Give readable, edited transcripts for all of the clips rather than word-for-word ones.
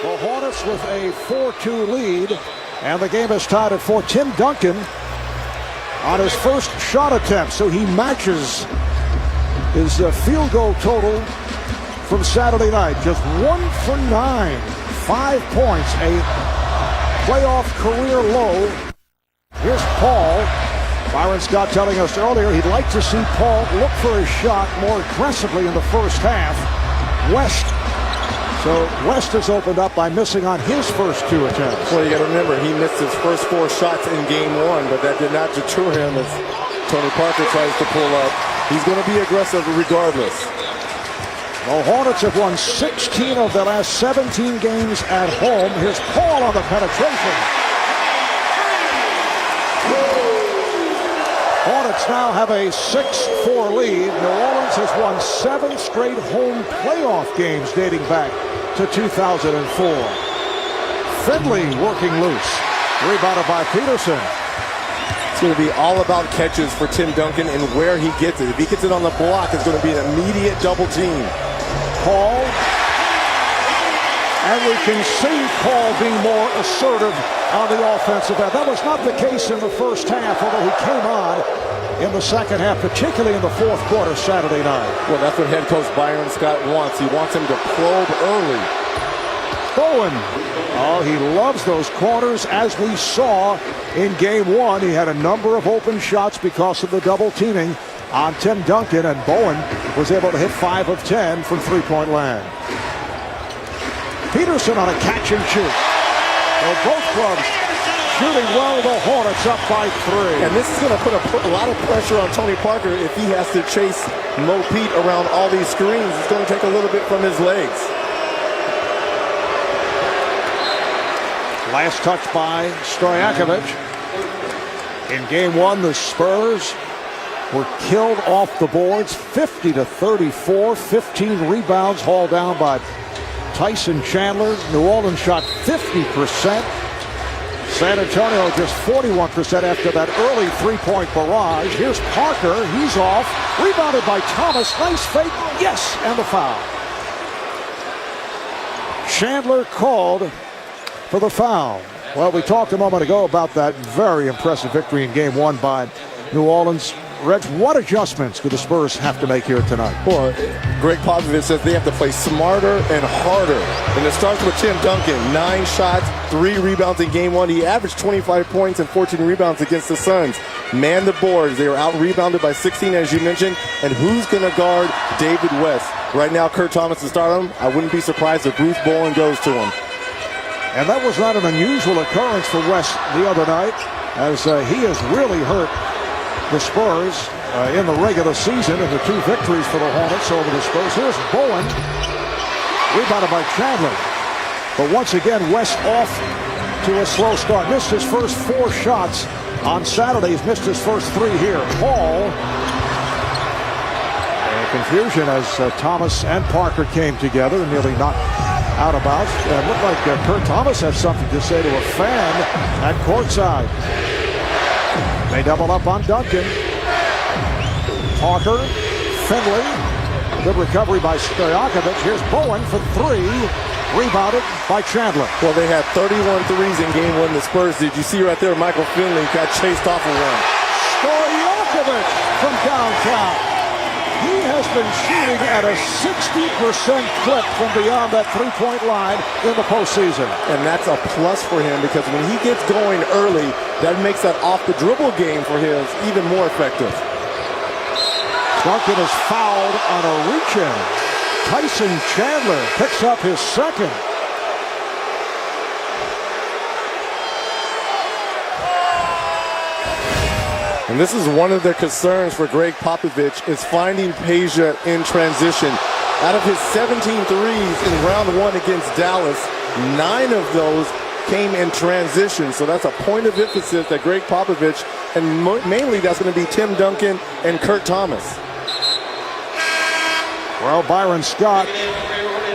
The Hornets with a 4-2 lead, and the game is tied at 4. Tim Duncan on his first shot attempt, so he matches his field goal total from Saturday night. Just 1 for 9, 5 points, a playoff career low. Here's Paul. Byron Scott telling us earlier he'd like to see Paul look for his shot more aggressively in the first half. West has opened up by missing on his first 2 attempts. Well, you got to remember, he missed his first 4 shots in game 1, but that did not deter him as Tony Parker tries to pull up. He's going to be aggressive regardless. The Hornets have won 16 of their last 17 games at home. Here's Paul on the penetration. Hornets now have a 6-4 lead. New Orleans has won 7 straight home playoff games dating back to 2004. Finley working loose. Rebounded by Peterson. It's going to be all about catches for Tim Duncan and where he gets it. If he gets it on the block, it's going to be an immediate double team. Paul. And we can see Paul being more assertive on the offensive end. That was not the case in the first half, although he came on in the second half, particularly in the fourth quarter Saturday night. Well, that's what head coach Byron Scott wants. He wants him to probe early. Bowen. Oh, he loves those corners, as we saw in game 1. He had a number of open shots because of the double teaming on Tim Duncan, and Bowen was able to hit 5 of 10 from three-point land. Peterson on a catch and shoot. Well, both clubs shooting well. The Hornets up by 3. And this is going to put a lot of pressure on Tony Parker if he has to chase Mo Pete around all these screens. It's going to take a little bit from his legs. Last touch by Stojakovic. In game 1, the Spurs were killed off the boards, 50-34. 15 rebounds hauled down by Tyson Chandler. New Orleans shot 50%. San Antonio just 41% after that early three-point barrage. Here's Parker. He's off. Rebounded by Thomas. Nice fake. Yes, and the foul. Chandler called for the foul. Well, we talked a moment ago about that very impressive victory in game 1 by New Orleans. Reg, what adjustments do the Spurs have to make here tonight? Well, Greg Popovich says they have to play smarter and harder. And it starts with Tim Duncan. 9 shots, 3 rebounds in game 1. He averaged 25 points and 14 rebounds against the Suns. Man the boards. They were out-rebounded by 16, as you mentioned. And who's going to guard David West? Right now, Kurt Thomas to start him. I wouldn't be surprised if Bruce Bowen goes to him. And that was not an unusual occurrence for West the other night, as he has really hurt the Spurs in the regular season in the 2 victories for the Hornets over the Spurs. Here's Bowen, rebounded by Chandler. But once again, West off to a slow start. Missed his first 4 shots on Saturday. He's missed his first 3 here. Paul. Confusion as Thomas and Parker came together and nearly knocked out of bounds. It looked like Kurt Thomas had something to say to a fan at courtside. They double up on Duncan. Parker, Finley, good recovery by Stojakovic. Here's Bowen for 3, rebounded by Chandler. Well, they had 31 threes in game 1. The Spurs, did you see right there, Michael Finley got chased off of one. Stojakovic from downtown. He has been shooting at a 60% clip from beyond that three-point line in the postseason. And that's a plus for him because when he gets going early, that makes that off-the-dribble game for him even more effective. Duncan is fouled on a reach-in. Tyson Chandler picks up his second. And this is one of their concerns for Greg Popovich is finding Peja in transition. Out of his 17 threes in round 1 against Dallas, 9 of those came in transition. So that's a point of emphasis that Greg Popovich, and mainly that's going to be Tim Duncan and Kurt Thomas. Well, Byron Scott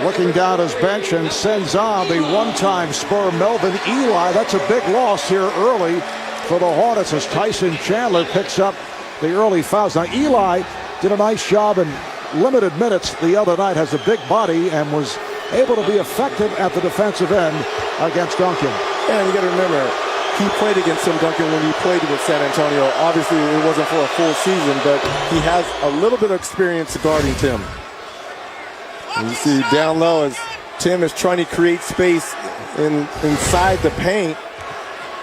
looking down his bench and sends on the one-time Spur Melvin Ely. That's a big loss here early for the Hornets as Tyson Chandler picks up the early fouls. Now, Ely did a nice job in limited minutes the other night, has a big body and was able to be effective at the defensive end against Duncan. And you got to remember, he played against Tim Duncan when he played with San Antonio. Obviously, it wasn't for a full season, but he has a little bit of experience guarding Tim. And you see down low as Tim is trying to create space inside the paint.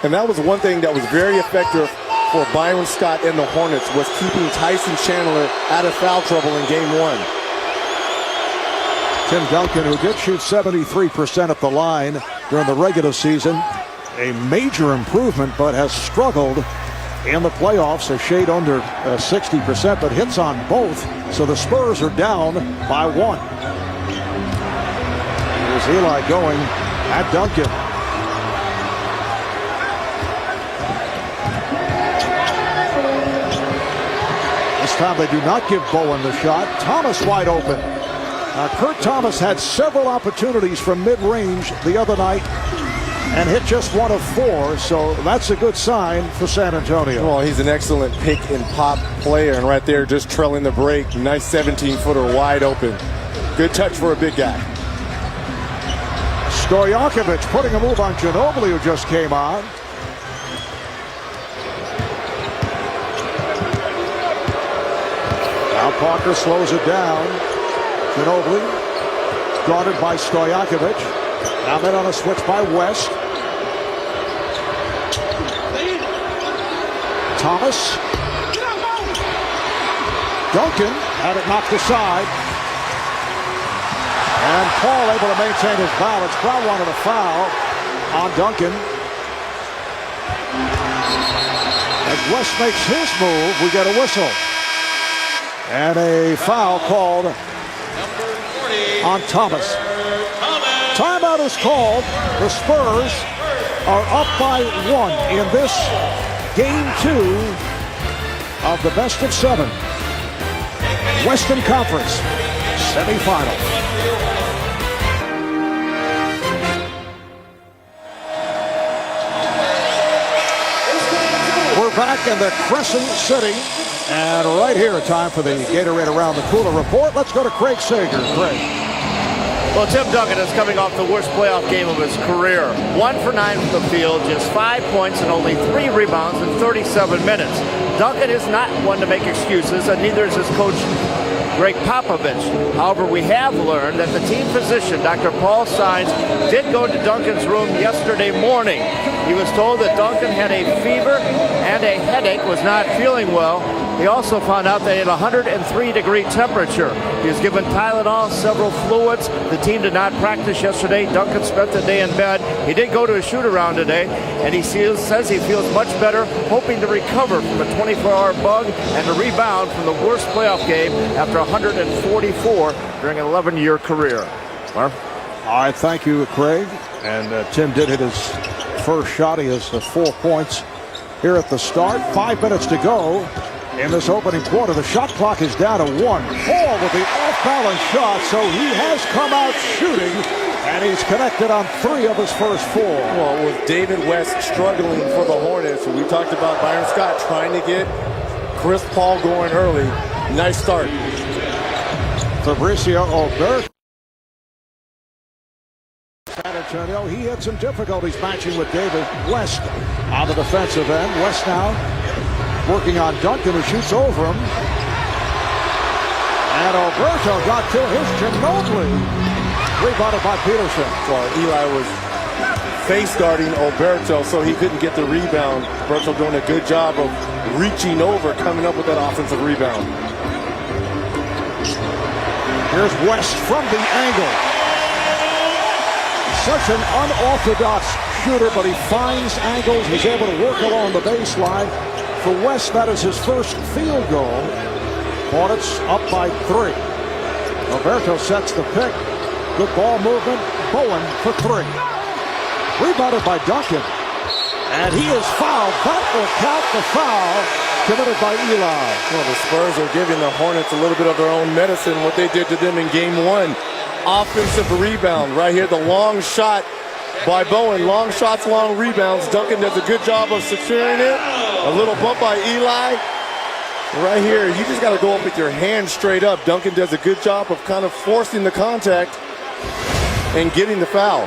And that was one thing that was very effective for Byron Scott and the Hornets, was keeping Tyson Chandler out of foul trouble in game one. Tim Duncan, who did shoot 73% at the line during the regular season, a major improvement, but has struggled in the playoffs, a shade under 60%, but hits on both. So the Spurs are down by 1. Here's Eli going at Duncan. This time they do not give Bowen the shot. Thomas wide open. Kurt Thomas had several opportunities from mid-range the other night and hit just 1 of 4, so that's a good sign for San Antonio. Well, he's an excellent pick and pop player, and right there just trailing the break. Nice 17-footer wide open. Good touch for a big guy. Stojakovic putting a move on Ginobili, who just came on. Now Parker slows it down. Ginobili guarded by Stojakovic. Now then on a switch by West. Thomas. Duncan had it knocked aside. And Paul able to maintain his balance. Brown wanted a foul on Duncan. As West makes his move, we get a whistle. And a foul called on Thomas. Timeout is called. The Spurs are up by 1 in this game 2 of the best of 7 Western Conference semifinal. We're back in the Crescent City, and right here, time for the Gatorade Around the Cooler report. Let's go to Craig Sager. Craig. Well, Tim Duncan is coming off the worst playoff game of his career. 1 for 9 from the field, just 5 points and only 3 rebounds in 37 minutes. Duncan is not one to make excuses, and neither is his coach, Greg Popovich. However, we have learned that the team physician, Dr. Paul Sines, did go to Duncan's room yesterday morning. He was told that Duncan had a fever and a headache, was not feeling well. He also found out that he had a 103-degree temperature. He was given Tylenol, several fluids. The team did not practice yesterday. Duncan spent the day in bed. He did go to a shoot-around today, and he says he feels much better, hoping to recover from a 24-hour bug and a rebound from the worst playoff game after 144 during an 11-year career. Marv? All right, thank you, Craig. And Tim did hit his first shot. He has 4 points here at the start. 5 minutes to go in this opening quarter. The shot clock is down to 1. Paul with the off-balance shot, so he has come out shooting, and he's connected on 3 of his first 4. Well, with David West struggling for the Hornets, we talked about Byron Scott trying to get Chris Paul going early. Nice start. Fabricio Oberto. San Antonio, he had some difficulties matching with David West on the defensive end. West now working on Duncan, who shoots over him. And Alberto got to his Ginobili. Rebounded by Peterson. Well, Eli was face guarding Alberto, so he couldn't get the rebound. Alberto doing a good job of reaching over, coming up with that offensive rebound. Here's West from the angle. Such an unorthodox shooter, but he finds angles. He's able to work along the baseline. For West, that is his first field goal. Hornets up by 3. Alberto sets the pick. Good ball movement. Bowen for 3. Rebounded by Duncan. And he is fouled. That will count the foul committed by Eli. Well, the Spurs are giving the Hornets a little bit of their own medicine, what they did to them in game 1. Offensive rebound. Right here, the long shot by Bowen. Long shots, long rebounds. Duncan does a good job of securing it. A little bump by Eli. Right here, you just got to go up with your hands straight up. Duncan does a good job of kind of forcing the contact. and getting the foul.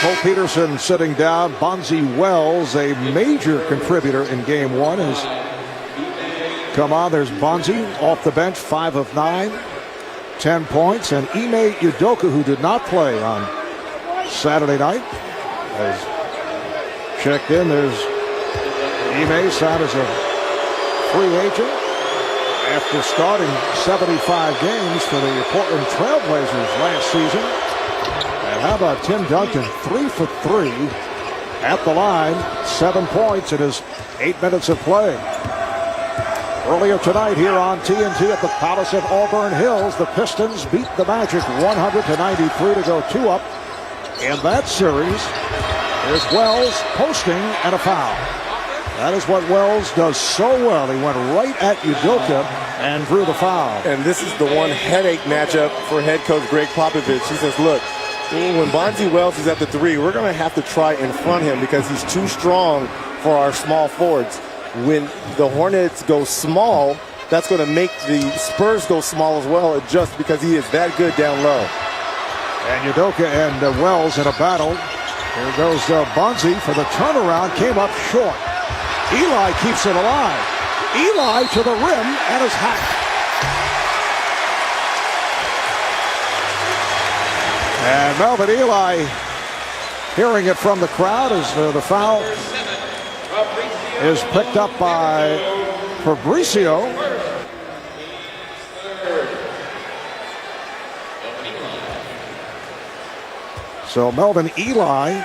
Mo Peterson sitting down. Bonzi Wells, a major contributor in game one, has come on. There's Bonzi off the bench, 5 of 9, 10 points. And Ime Udoka, who did not play on Saturday night, has checked in. There's Ime, signed as a free agent after starting 75 games for the Portland Trailblazers last season. And how about Tim Duncan, 3 for 3 at the line, 7 points in his 8 minutes of play. Earlier tonight here on TNT at the Palace of Auburn Hills, the Pistons beat the Magic 100-93 to go 2 up. In that series, there's Wells posting and a foul. That is what Wells does so well. He went right at Udoka and drew the foul. And this is the one headache matchup for head coach Greg Popovich. He says, look, when Bonzi Wells is at the 3, we're going to have to try and front him because he's too strong for our small forwards. When the Hornets go small, that's going to make the Spurs go small as well, just because he is that good down low. And Udoka and Wells in a battle. Here goes Bonzi for the turnaround, came up short. Eli keeps it alive. Eli to the rim and is hacked. And Melvin Eli hearing it from the crowd as the foul is picked up by Fabricio. So Melvin Eli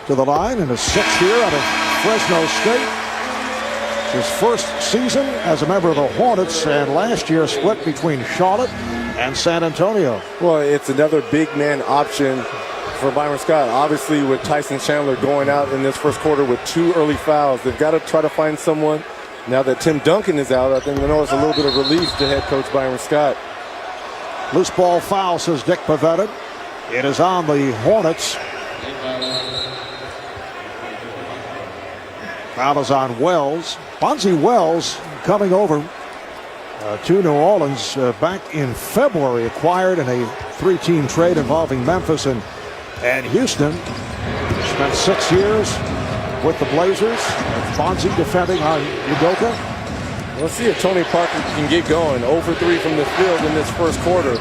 to the line in his 6th year out of Fresno State. His first season as a member of the Hornets, and last year split between Charlotte and San Antonio. Well, it's another big man option for Byron Scott. Obviously, with Tyson Chandler going out in this first quarter with 2 early fouls, they've got to try to find someone. Now that Tim Duncan is out, I think it's a little bit of relief to head coach Byron Scott. Loose ball foul, says Dick Pavetta. It is on the Hornets. Foul is on Wells. Bonzi Wells coming over to New Orleans back in February, acquired in a 3-team trade involving Memphis and Houston. Spent 6 years with the Blazers. Bonzi defending on Udoka. Let's see if Tony Parker can get going. 0 for 3 from the field in this first quarter.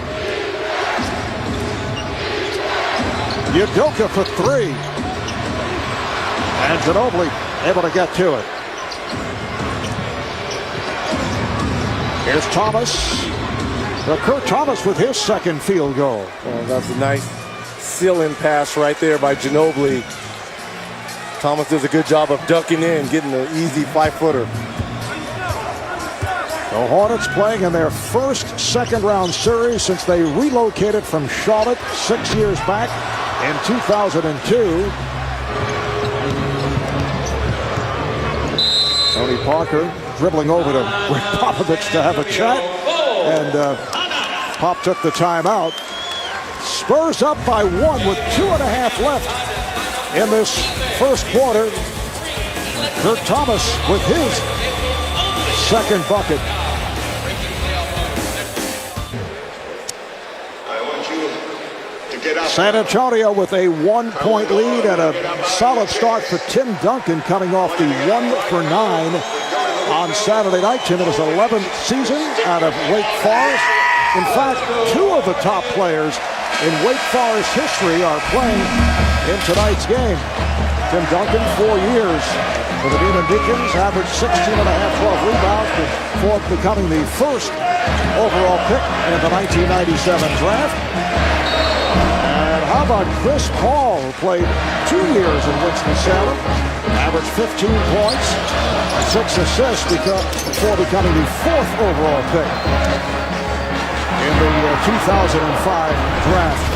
Udoka for 3. And Ginobili able to get to it. Here's Thomas. Kurt Thomas with his 2nd field goal. Well, that's a nice seal-in pass right there by Ginobili. Thomas does a good job of ducking in, getting an easy 5-footer. The Hornets playing in their first second-round series since they relocated from Charlotte 6 years back in 2002. Tony Parker dribbling over to Greg Popovich to have a chat, and Pop took the timeout. Spurs up by 1 with 2.5 left in this first quarter. Kurt Thomas with his 2nd bucket. San Antonio with a 1-point lead and a solid start for Tim Duncan coming off the 1 for 9 on Saturday night. Tim in his 11th season out of Wake Forest. In fact, 2 of the top players in Wake Forest history are playing in tonight's game. Tim Duncan, 4 years for the Demon Deacons, averaged 16.5, 12 rebounds before becoming the first overall pick in the 1997 draft. And how about Chris Paul, who played 2 years in Winston-Salem, averaged 15 points, 6 assists before becoming the 4th overall pick in the 2005 draft.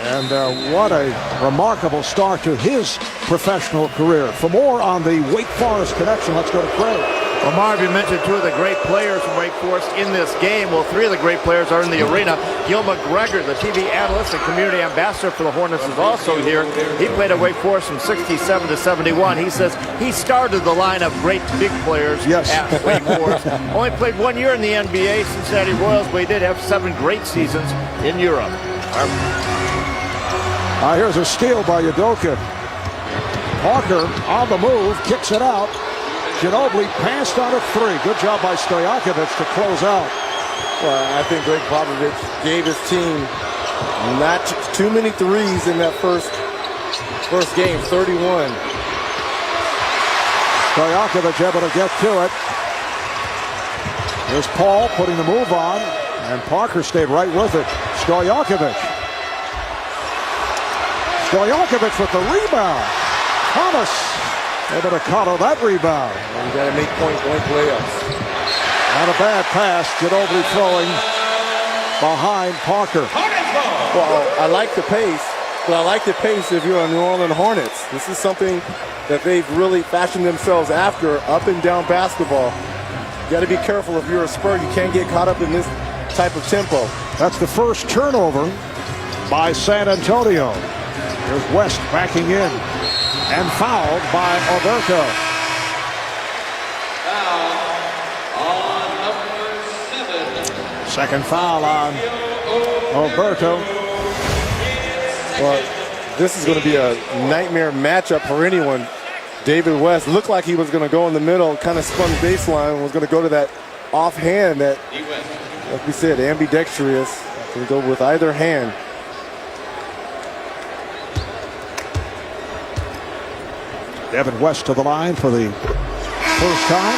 And what a remarkable start to his professional career. For more on the Wake Forest connection, let's go to Craig. Well, Marv, you mentioned two of the great players from Wake Forest in this game. Well, three of the great players are in the arena. Gil McGregor, the TV analyst and community ambassador for the Hornets, is also here. He played at Wake Forest from 67 to 71. He says he started the line of great big players at Wake Forest. Only played 1 year in the NBA, Cincinnati Royals, but he did have 7 great seasons in Europe. Here's a steal by Udoka. Parker on the move, kicks it out. Ginobili passed on a 3. Good job by Stojakovic to close out. Well, I think Greg Popovich gave his team not too many threes in that first game, 31. Stojakovic able to get to it. Here's Paul putting the move on, and Parker stayed right with it. Stojakovic with the rebound. Thomas able to counter that rebound. And you got to make point-blank layups. And a bad pass. Ginobili throwing behind Parker. Well, I like the pace, but I like the pace if you're a New Orleans Hornets. This is something that they've really fashioned themselves after, up and down basketball. You got to be careful if you're a Spur. You can't get caught up in this type of tempo. That's the first turnover by San Antonio. Here's West backing in and fouled by Alberto. Second foul on Alberto. Well, this is going to be a nightmare matchup for anyone. David West looked like he was going to go in the middle, kind of spun baseline, was going to go to that offhand that, like we said, ambidextrous. Can go with either hand. Devin West to the line for the first time.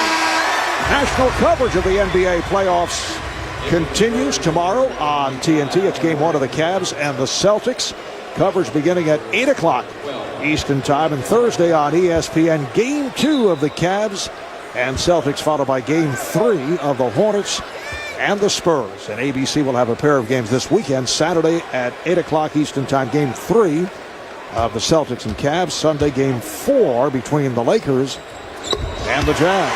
National coverage of the NBA playoffs continues tomorrow on TNT. It's game 1 of the Cavs and the Celtics. Coverage beginning at 8 o'clock Eastern time, and Thursday on ESPN, game 2 of the Cavs and Celtics, followed by game 3 of the Hornets and the Spurs. And ABC will have a pair of games this weekend. Saturday at 8 o'clock Eastern time, game 3 of the Celtics and Cavs. Sunday, game 4 between the Lakers and the Jazz.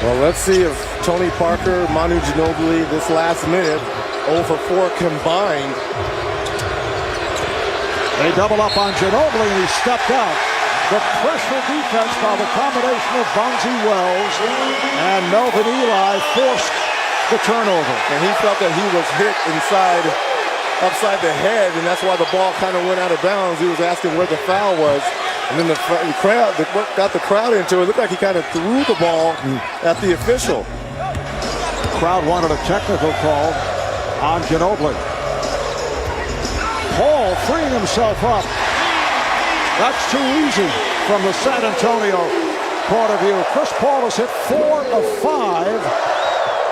Well, let's see if Tony Parker, Manu Ginobili, this last minute, 0 for 4 combined. They double up on Ginobili, and he stepped out. The pressure defense by the combination of Bonzi Wells and Melvin Ely forced the turnover. And he felt that he was hit upside the head, and that's why the ball kind of went out of bounds. He was asking where the foul was. And then the crowd got the crowd into it. It looked like he kind of threw the ball at the official. The crowd wanted a technical call on Ginobili. Paul freeing himself up. That's too easy from the San Antonio point of view. Chris Paul has hit 4 of 5.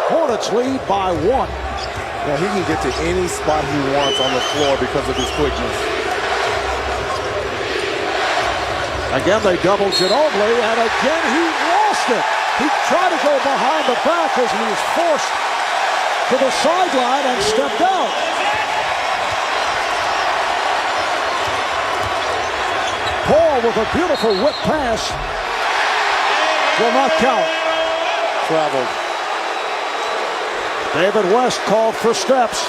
Hornets lead by 1. Now he can get to any spot he wants on the floor because of his quickness. Again, they double Ginobili, and again he lost it. He tried to go behind the back as he was forced to the sideline and stepped out. Paul with a beautiful whip pass will not count. Traveled. David West called for steps.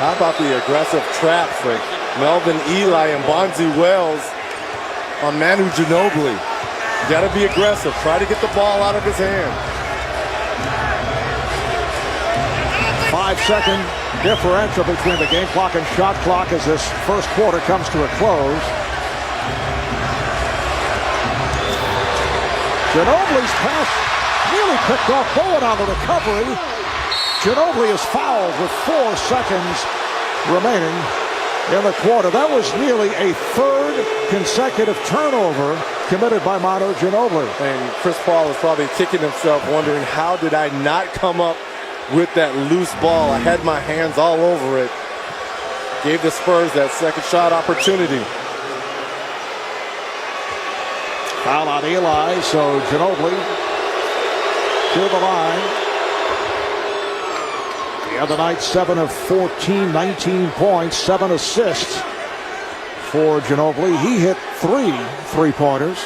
How about the aggressive traps like Melvin Ely and Bonzi Wells on Manu Ginobili? You got to be aggressive. Try to get the ball out of his hand. 5-second differential between the game clock and shot clock as this first quarter comes to a close. Ginobili's pass nearly picked off Bowen on the recovery. Ginobili is fouled with 4 seconds remaining in the quarter. That was nearly a third consecutive turnover committed by Manu Ginobili. And Chris Paul is probably kicking himself, wondering, how did I not come up with that loose ball? I had my hands all over it. Gave the Spurs that second shot opportunity. Foul on Eli, so Ginobili to the line. The other night, 7 of 14, 19 points, 7 assists. for Ginobili. He hit 3 3-pointers.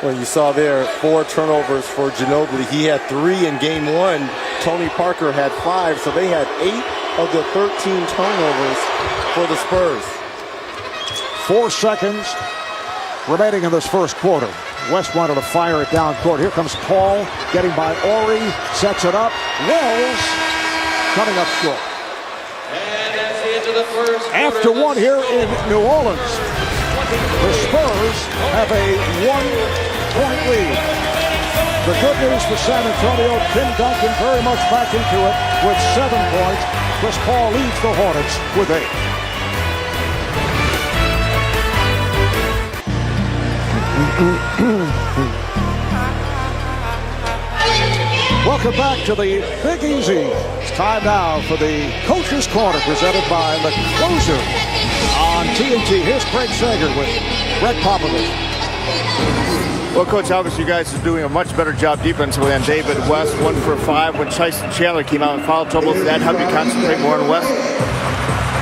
Well, you saw there 4 turnovers for Ginobili. He had 3 in game 1. Tony Parker had 5, so they had 8 of the 13 turnovers for the Spurs. 4 seconds remaining in this first quarter. West wanted to fire it down court. Here comes Paul getting by Ori, sets it up. Wells coming up short. And that's the end of the first quarter. After one here in New Orleans, the Spurs have a 1-point lead. The good news for San Antonio, Tim Duncan very much back into it with 7 points. Chris Paul leads the Hornets with 8. Welcome back to the Big Easy. It's time now for the Coach's Corner presented by the Closer on TNT. Here's Craig Sager with Greg Popovich. Well, Coach, obviously you guys are doing a much better job defensively on David West. 1 for 5 when Tyson Chandler came out in foul trouble. Did that help you concentrate more on West?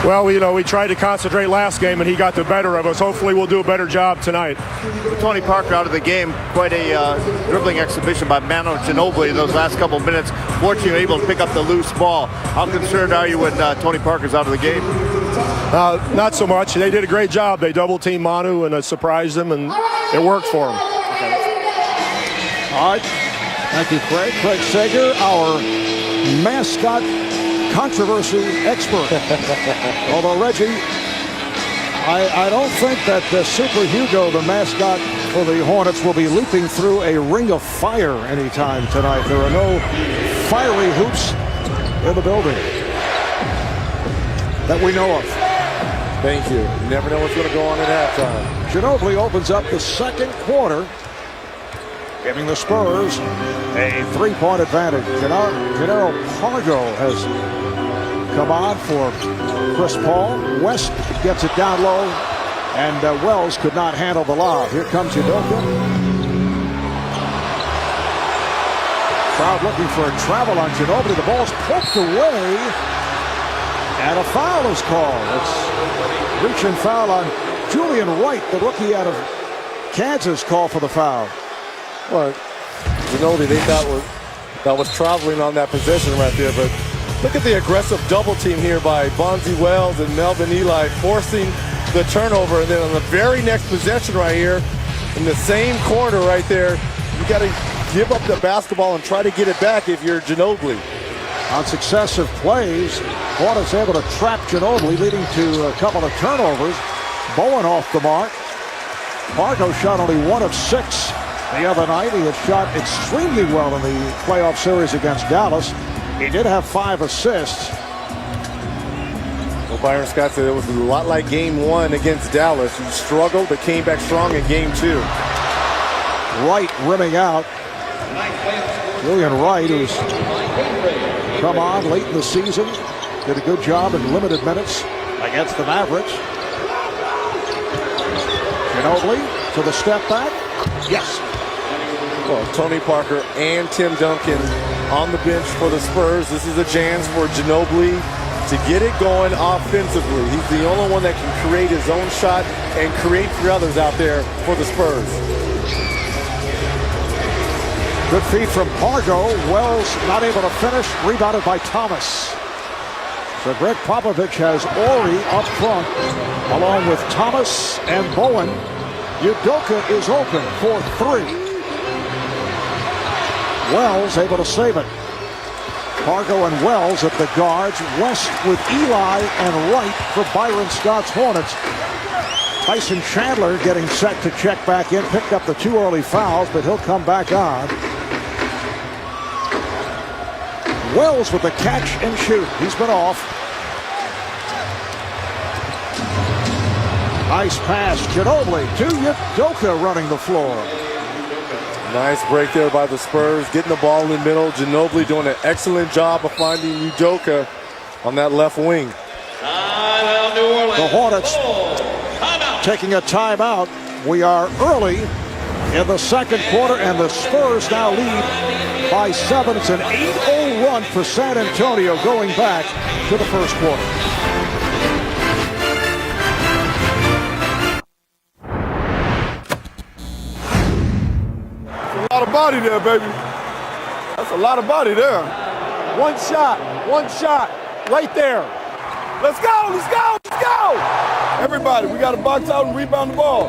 Well, we tried to concentrate last game, and he got the better of us. Hopefully we'll do a better job tonight. With Tony Parker out of the game, quite a dribbling exhibition by Manu Ginobili in those last couple of minutes. Fortunately, able to pick up the loose ball. How concerned are you when Tony Parker's out of the game? Not so much. They did a great job. They double-teamed Manu and surprised him, and it worked for him. All right. Thank you, Craig. Craig Sager, our mascot controversy expert. Although, Reggie, I don't think that Super Hugo, the mascot for the Hornets, will be leaping through a ring of fire anytime tonight. There are no fiery hoops in the building that we know of. Thank you. You never know what's going to go on at halftime. Ginobili opens up the second quarter, giving the Spurs a 3-point advantage. Gennaro Pargo has come on for Chris Paul. West gets it down low, and Wells could not handle the lob. Here comes Udoka. Crowd looking for a travel on Ginobili. The ball's poked away, and a foul is called. It's reaching foul on Julian Wright, the rookie out of Kansas, called for the foul. Well, Ginobili, they thought that was traveling on that possession right there, but look at the aggressive double team here by Bonzi Wells and Melvin Ely, forcing the turnover. And then on the very next possession right here, in the same corner right there, you got to give up the basketball and try to get it back if you're Ginobili. On successive plays, Hornets able to trap Ginobili, leading to a couple of turnovers. Bowen off the mark. Pargo shot only 1 of 6 the other night. He had shot extremely well in the playoff series against Dallas. He did have 5 assists. Well, Byron Scott said it was a lot like game 1 against Dallas. He struggled but came back strong in game 2. Wright rimming out. Julian Wright, who's come on late in the season, did a good job in limited minutes against the Mavericks. Ginobili to the step back. Yes. Well, Tony Parker and Tim Duncan on the bench for the Spurs. This is a chance for Ginobili to get it going offensively. He's the only one that can create his own shot and create for others out there for the Spurs. Good feed from Pargo. Wells not able to finish. Rebounded by Thomas. So Greg Popovich has Ori up front along with Thomas and Bowen. Udoka is open for 3. Wells able to save it. Pargo and Wells at the guards. West with Eli and Wright for Byron Scott's Hornets. Tyson Chandler getting set to check back in. Picked up the 2 early fouls, but he'll come back on. Wells with the catch and shoot. He's been off. Nice pass. Ginobili to Udoka running the floor. Nice break there by the Spurs, getting the ball in the middle. Ginobili doing an excellent job of finding Udoka on that left wing. The Hornets taking a timeout. We are early in the second quarter, and the Spurs now lead by 7. It's an 8-0 run for San Antonio going back to the first quarter. body there, baby. That's a lot of body there. One shot, right there. Let's go, let's go, let's go! Everybody, we got to box out and rebound the ball.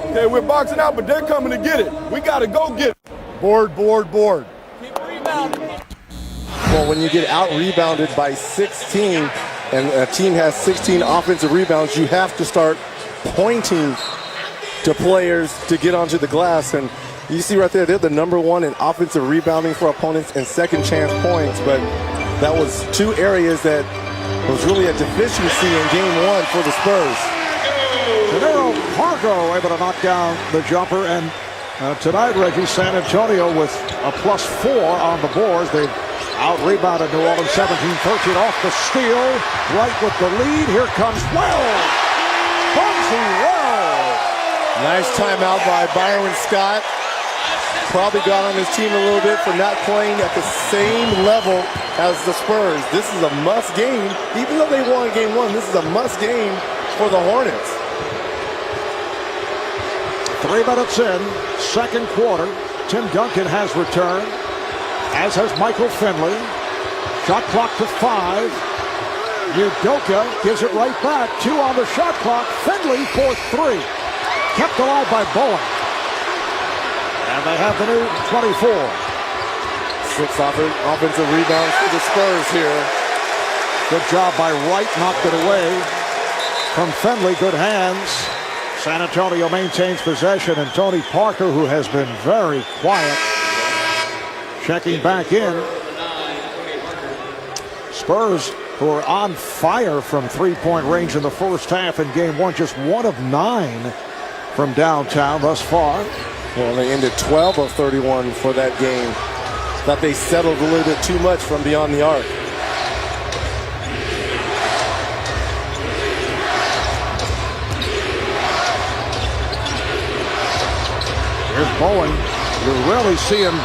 Okay, we're boxing out, but they're coming to get it. We got to go get it. Board. Keep rebounding. Well, when you get out-rebounded by 16 and a team has 16 offensive rebounds, you have to start pointing to players to get onto the glass. And you see right there, they're the #1 in offensive rebounding for opponents and second chance points. But that was two areas that was really a deficiency in game one for the Spurs. Pargo able to knock down the jumper. And tonight, Reggie, San Antonio with a +4 on the boards. They've out-rebounded New Orleans 17-13 off the steal. Right with the lead. Here comes Wells. Bugsy Wells. Nice timeout by Byron Scott. Probably got on his team a little bit for not playing at the same level as the Spurs. This is a must game. Even though they won game one, this is a must game for the Hornets. 3 minutes in, second quarter. Tim Duncan has returned, as has Michael Finley. Shot clock to 5. Udoka gives it right back. 2 on the shot clock. Finley for 3. Kept alive by Bowen. And they have the new 24. 6 offensive rebounds for the Spurs here. Good job by Wright, knocked it away from Finley. Good hands. San Antonio maintains possession, and Tony Parker, who has been very quiet, checking back in. Spurs, who are on fire from three-point range in the first half in game one, just 1 of 9 from downtown thus far. Well, they ended 12 of 31 for that game. Thought they settled a little bit too much from beyond the arc. Here's Bowen. You rarely see him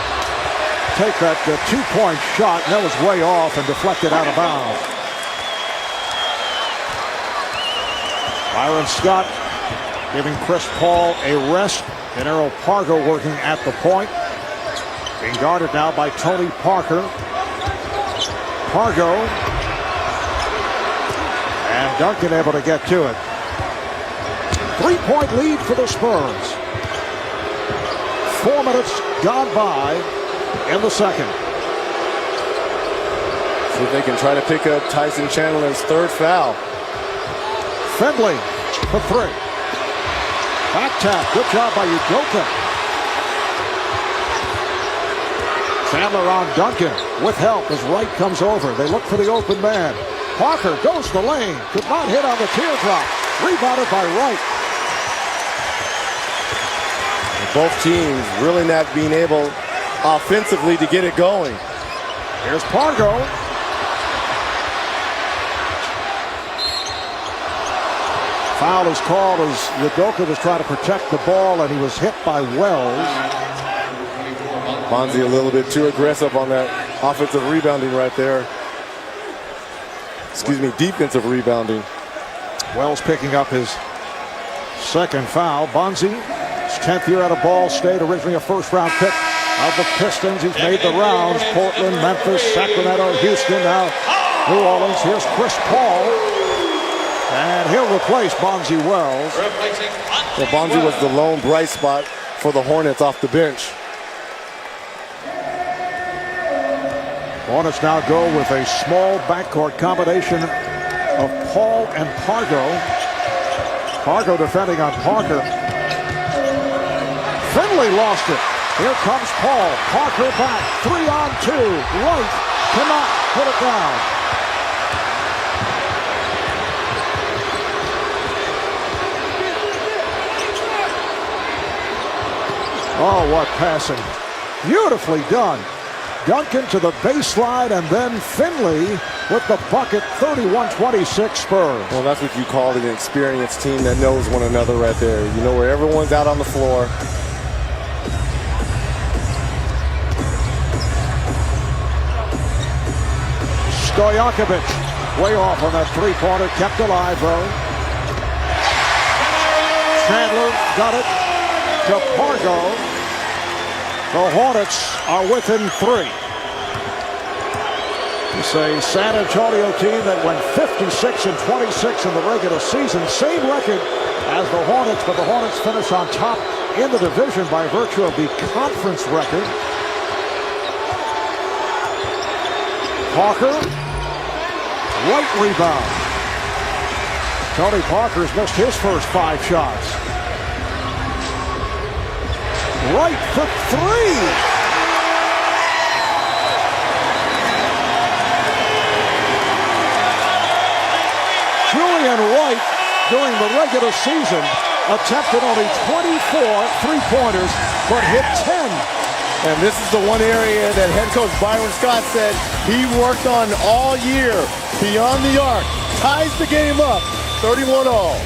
take that 2-point shot, and that was way off and deflected out of bounds. Byron Scott giving Chris Paul a rest. And Errol Pargo working at the point. Being guarded now by Tony Parker. Pargo. And Duncan able to get to it. 3-point lead for the Spurs. 4 minutes gone by in the second. See if they can try to pick up Tyson Chandler's third foul. Finley for 3. Back tap. Good job by Udoka. Chandler on Duncan with help as Wright comes over. They look for the open man. Parker goes to the lane. Could not hit on the teardrop. Rebounded by Wright. Both teams really not being able offensively to get it going. Here's Pargo. Foul is called as Udoka was trying to protect the ball, and he was hit by Wells. Bonzi a little bit too aggressive on that offensive rebounding right there. Excuse me, defensive rebounding. Wells picking up his second foul. Bonzi, his 10th year out of Ball State, originally a first-round pick of the Pistons. He's made the rounds. Portland, Memphis, Sacramento, Houston, now New Orleans. Here's Chris Paul. And he'll replace Bonzi Wells. Well, Bonzi was the lone bright spot for the Hornets off the bench. Hornets now go with a small backcourt combination of Paul and Pargo. Pargo defending on Parker. Finley lost it. Here comes Paul. Parker back. 3-on-2. Wright cannot put it down. Oh, what passing. Beautifully done. Duncan to the baseline, and then Finley with the bucket. 31-26 Spurs. Well, that's what you call an experienced team that knows one another right there. You know where everyone's out on the floor. Stojakovic way off on that three-pointer. Kept alive, though. Chandler got it to Pargo. The Hornets are within 3. It's a San Antonio team that went 56-26 in the regular season. Same record as the Hornets, but the Hornets finish on top in the division by virtue of the conference record. Parker, right rebound. Tony Parker's missed his first 5 shots. Right for 3. Julian Wright, during the regular season, attempted only 24 three-pointers, but hit 10. And this is the one area that head coach Byron Scott said he worked on all year. Beyond the arc, ties the game up, 31-all.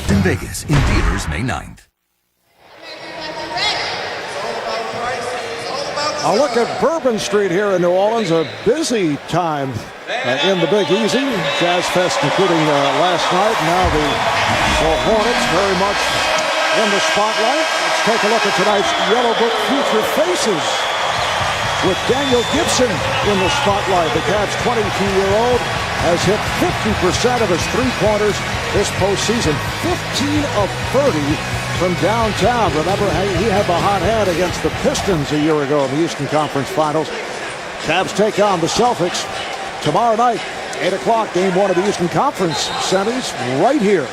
In Vegas, in theaters May 9th. A look at Bourbon Street here in New Orleans, a busy time in the Big Easy. Jazz Fest including last night. Now the Hornets very much in the spotlight. Let's take a look at tonight's Yellow Book Future Faces with Daniel Gibson in the spotlight. The Cavs' 22-year-old has hit 50% of his three-pointers this postseason. 15 of 30 from downtown. Remember, he had the hot hand against the Pistons a year ago in the Eastern Conference Finals. Cavs take on the Celtics tomorrow night, 8 o'clock, game 1 of the Eastern Conference semis, right here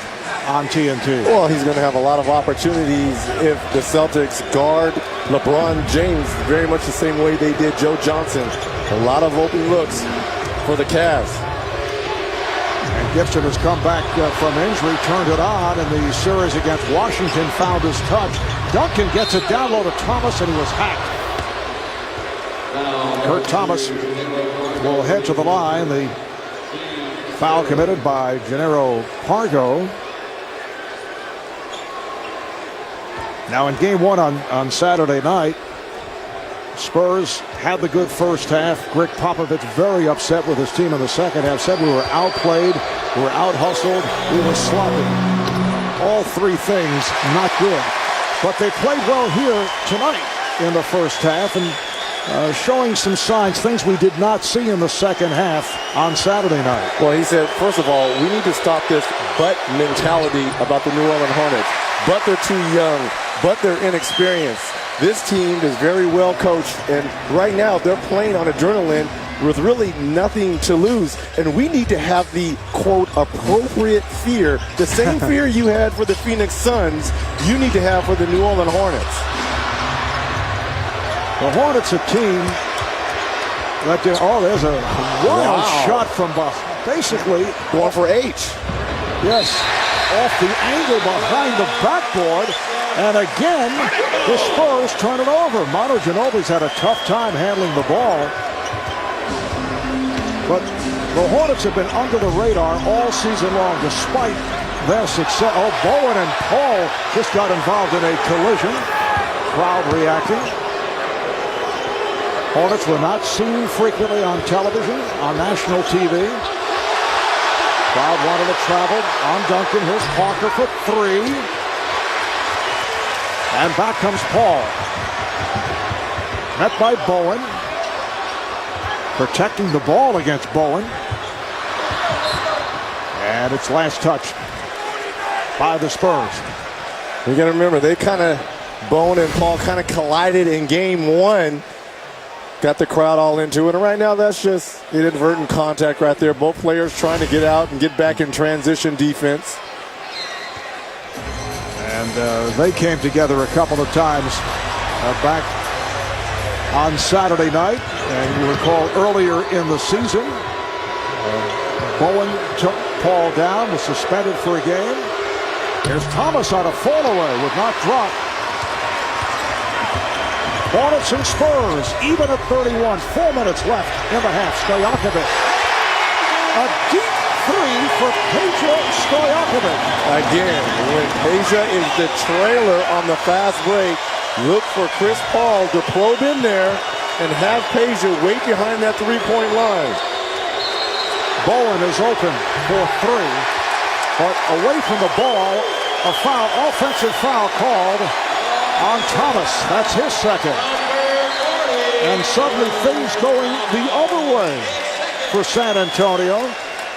on TNT. Well, he's going to have a lot of opportunities if the Celtics guard LeBron James very much the same way they did Joe Johnson. A lot of open looks for the Cavs. And Gibson has come back from injury, turned it on in the series against Washington, found his touch. Duncan gets it down low to Thomas, and he was hacked. Kurt Thomas will head to the line. The foul committed by Gennaro Pargo. Now in game 1 on Saturday night, Spurs had the good first half. Greg Popovich very upset with his team in the second half. Said we were outplayed, we were out-hustled, we were sloppy. All 3 things not good. But they played well here tonight in the first half and showing some signs, things we did not see in the second half on Saturday night. Well, he said, first of all, we need to stop this but mentality about the New Orleans Hornets. But they're too young, but they're inexperienced. This team is very well coached, and right now they're playing on adrenaline with really nothing to lose. And we need to have the, quote, appropriate fear. The same fear you had for the Phoenix Suns, you need to have for the New Orleans Hornets. The Hornets, a team that did, there's a wild shot from basically going for H. Yes, off the angle behind the backboard. And again, the Spurs turn it over. Manu Ginobili's had a tough time handling the ball. But the Hornets have been under the radar all season long, despite their success. Oh, Bowen and Paul just got involved in a collision. Crowd reacting. Hornets were not seen frequently on television, on national TV. Crowd wanted to travel on Duncan. Here's Parker for 3. And back comes Paul. Met by Bowen. Protecting the ball against Bowen. And it's last touch by the Spurs. You got to remember, Bowen and Paul kind of collided in game 1. Got the crowd all into it. And right now, that's just inadvertent contact right there. Both players trying to get out and get back in transition defense. And they came together a couple of times back on Saturday night. And you recall earlier in the season, Bowen took Paul down, was suspended for a game. Here's Thomas on a fall away, would not drop. Hornets and Spurs even at 31. 4 minutes left in the half. Stojakovic. A deep 3 for Peja Stojakovic. Again, when Peja is the trailer on the fast break, look for Chris Paul to probe in there and have Peja wait behind that three-point line. Bowen is open for 3, but away from the ball, a foul, offensive foul called on Thomas. That's his second. And suddenly things going the other way for San Antonio.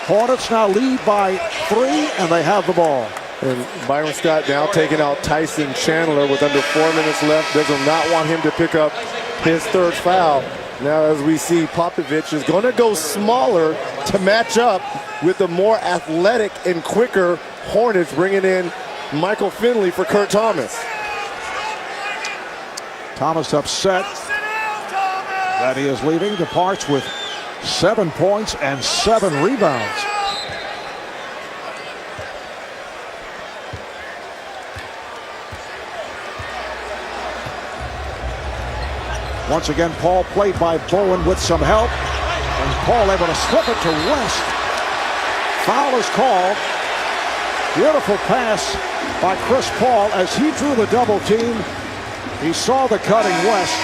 Hornets now lead by 3, and they have the ball. And Byron Scott now taking out Tyson Chandler with under 4 minutes left. Does not want him to pick up his third foul. Now, as we see, Popovich is going to go smaller to match up with the more athletic and quicker Hornets, bringing in Michael Finley for Kurt Thomas. Thomas upset that he is leaving. Departs with 7 points and 7 rebounds. Once again, Paul played by Bowen with some help. And Paul able to slip it to West. Foul is called. Beautiful pass by Chris Paul as he drew the double team. He saw the cutting West.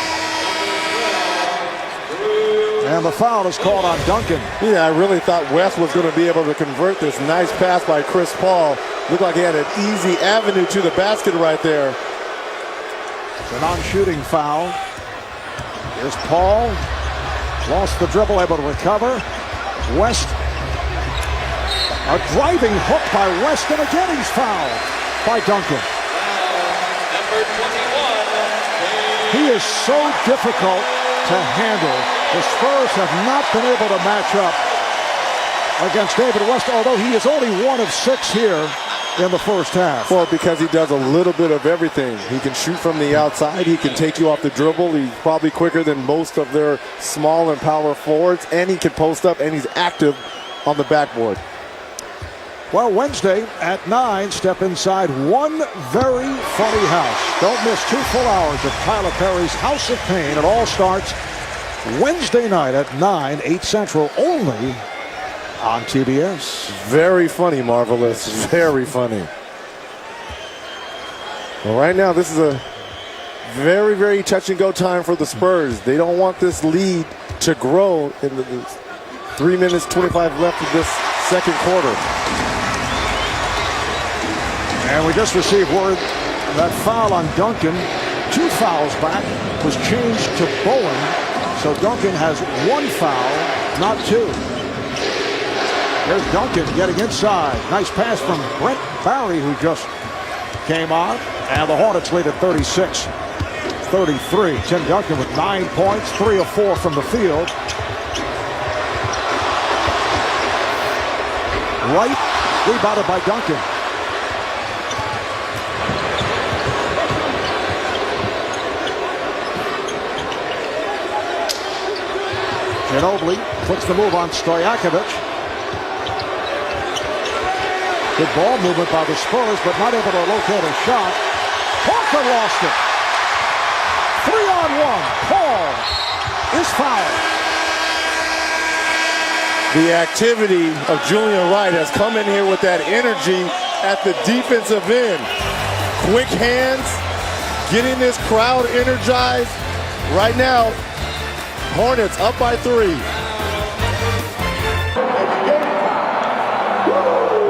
And the foul is called on Duncan. Yeah, I really thought West was going to be able to convert this nice pass by Chris Paul. Looked like he had an easy avenue to the basket right there. It's a non-shooting foul. Here's Paul. Lost the dribble, able to recover. West. A driving hook by West, and again he's fouled by Duncan. Number 21. He is so difficult to handle. The Spurs have not been able to match up against David West, although he is only 1 of 6 here in the first half. Well, because he does a little bit of everything. He can shoot from the outside. He can take you off the dribble. He's probably quicker than most of their small and power forwards. And he can post up, and he's active on the backboard. Well, Wednesday at 9, step inside one very funny house. Don't miss 2 full hours of Tyler Perry's House of Pain. It all starts Wednesday night at 9, 8 Central, only on TBS. Very funny, Marvelous. Very funny. Well, right now, this is a very, very touch-and-go time for the Spurs. They don't want this lead to grow in the 3 minutes, 25 left of this second quarter. And we just received word that foul on Duncan, 2 fouls back, was changed to Bowen. So Duncan has 1 foul, not 2. There's Duncan getting inside. Nice pass from Brent Barry, who just came on. And the Hornets lead at 36-33. Tim Duncan with 9 points, 3 of 4 from the field. Right, rebounded by Duncan. Ginobili puts the move on Stojakovic. Good ball movement by the Spurs, but not able to locate a shot. Parker lost it. 3-on-1. Paul is fouled. The activity of Julian Wright has come in here with that energy at the defensive end. Quick hands, getting this crowd energized. Right now, Hornets up by 3.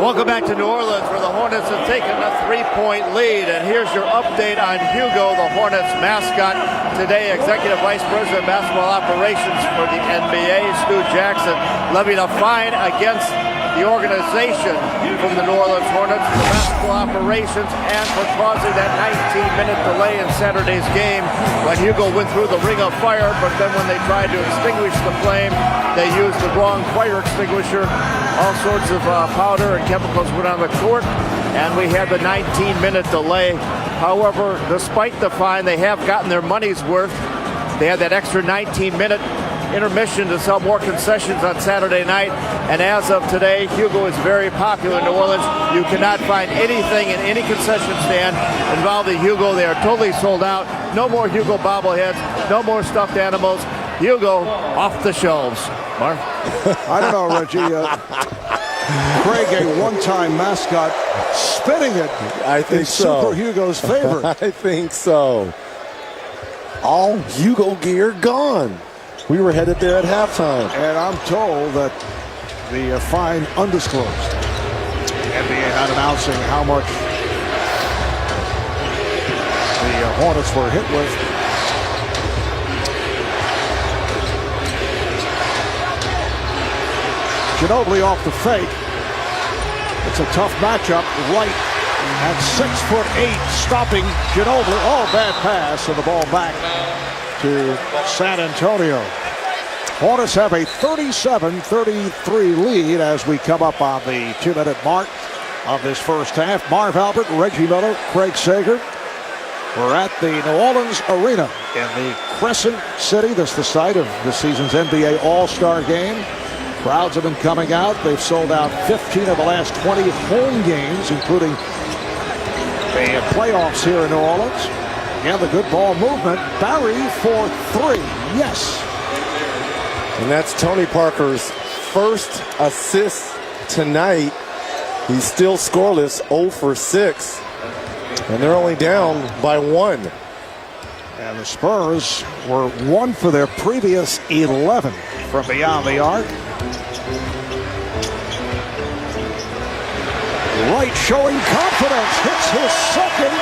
Welcome back to New Orleans, where the Hornets have taken a 3-point lead. And here's your update on Hugo, the Hornets mascot. Today, Executive Vice President of Basketball Operations for the NBA, Stu Jackson, levied a fine against the organization from the New Orleans Hornets for basketball operations and for causing that 19-minute delay in Saturday's game when Hugo went through the ring of fire, but then when they tried to extinguish the flame, they used the wrong fire extinguisher. All sorts of powder and chemicals went on the court, and we had the 19-minute delay. However, despite the fine, they have gotten their money's worth. They had that extra 19-minute intermission to sell more concessions on Saturday night, and as of today, Hugo is very popular in New Orleans. You cannot find anything in any concession stand involving Hugo. They are totally sold out. No more Hugo bobbleheads, no more stuffed animals. Hugo off the shelves. Mark? I don't know, Reggie. Craig, a one-time mascot, spinning it. I think so. Super Hugo's favorite. I think so. All Hugo gear gone. We were headed there at halftime. And I'm told that the fine undisclosed. NBA not announcing how much the the Hornets were hit with. Ginobili off the fake. It's a tough matchup. Wright at 6'8", stopping Ginobili. Oh, bad pass, and the ball back to San Antonio. Hornets have a 37-33 lead as we come up on the 2-minute mark of this first half. Marv Albert, Reggie Miller, Craig Sager. We're at the New Orleans Arena in the Crescent City. This is the site of this season's NBA All-Star Game. Crowds have been coming out. They've sold out 15 of the last 20 home games, including the playoffs here in New Orleans. Again, the good ball movement. Barry for 3. Yes. And that's Tony Parker's first assist tonight. He's still scoreless, 0 for 6. And they're only down by 1. And the Spurs were 1 for their previous 11 from beyond the arc. Wright showing confidence, hits his second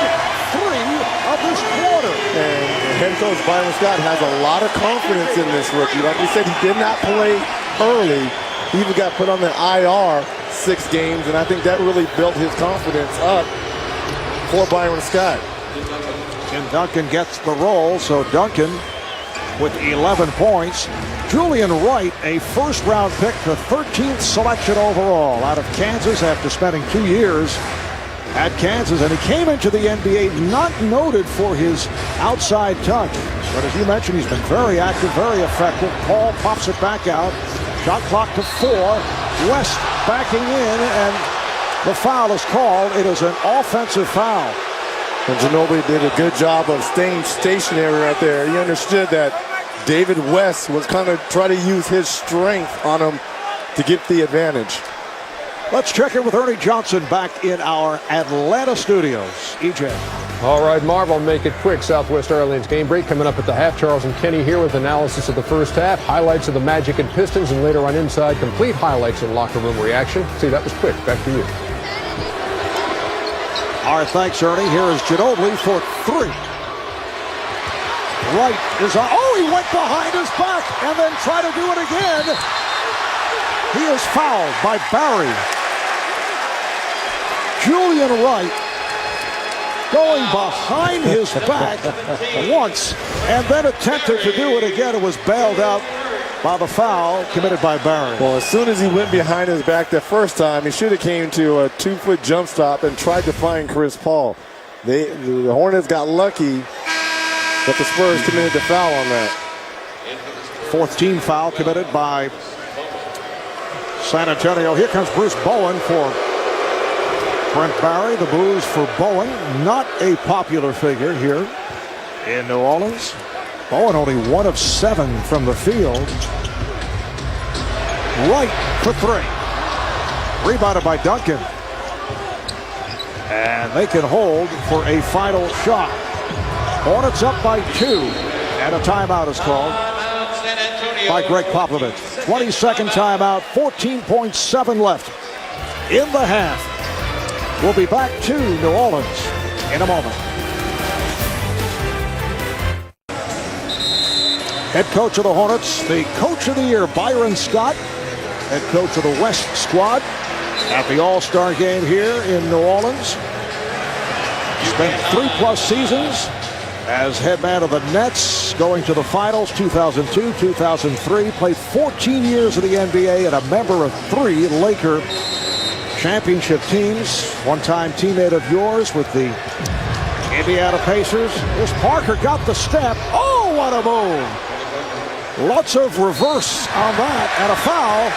3 of this quarter. And head coach Byron Scott has a lot of confidence in this rookie. Like we said, he did not play early. He even got put on the IR 6 games, and I think that really built his confidence up for Byron Scott. And Duncan gets the roll, so Duncan with 11 points. Julian Wright, a first-round pick, the 13th selection overall out of Kansas after spending 2 years at Kansas. And he came into the NBA not noted for his outside touch. But as you mentioned, he's been very active, very effective. Paul pops it back out. Shot clock to 4. West backing in, and the foul is called. It is an offensive foul. And Ginobili did a good job of staying stationary right there. He understood that David West was kind of trying to use his strength on him to get the advantage. Let's check in with Ernie Johnson back in our Atlanta studios. EJ. All right, Marv, I'll make it quick. Southwest Airlines game break coming up at the half. Charles and Kenny here with analysis of the first half, highlights of the Magic and Pistons, and later on Inside, complete highlights and locker room reaction. See, that was quick. Back to you. All right, thanks, Ernie. Here is Ginobili for 3. Wright is on. Oh, he went behind his back and then tried to do it again. He is fouled by Barry. Julian Wright going behind his back once and then attempted to do it again. It was bailed out by the foul committed by Barry. Well, as soon as he went behind his back the first time, he should have came to a 2-foot jump stop and tried to find Chris Paul. The Hornets got lucky, but the Spurs committed the foul on that. 4th team foul committed by San Antonio. Here comes Bruce Bowen for Brent Barry. The booze for Bowen. Not a popular figure here in New Orleans. Bowen only 1 of 7 from the field. Wright for 3. Rebounded by Duncan. And they can hold for a final shot. Hornets up by 2. And a timeout is called by Greg Popovich. 22nd timeout, 14.7 left in the half. We'll be back to New Orleans in a moment. Head coach of the Hornets, the coach of the year, Byron Scott, head coach of the West squad at the All-Star game here in New Orleans. Spent 3+ seasons as head man of the Nets, going to the finals 2002, 2003, played 14 years in the NBA and a member of 3 Laker championship teams. One-time teammate of yours with the Indiana Pacers. This Parker got the step. Oh, what a move! Lots of reverse on that, and a foul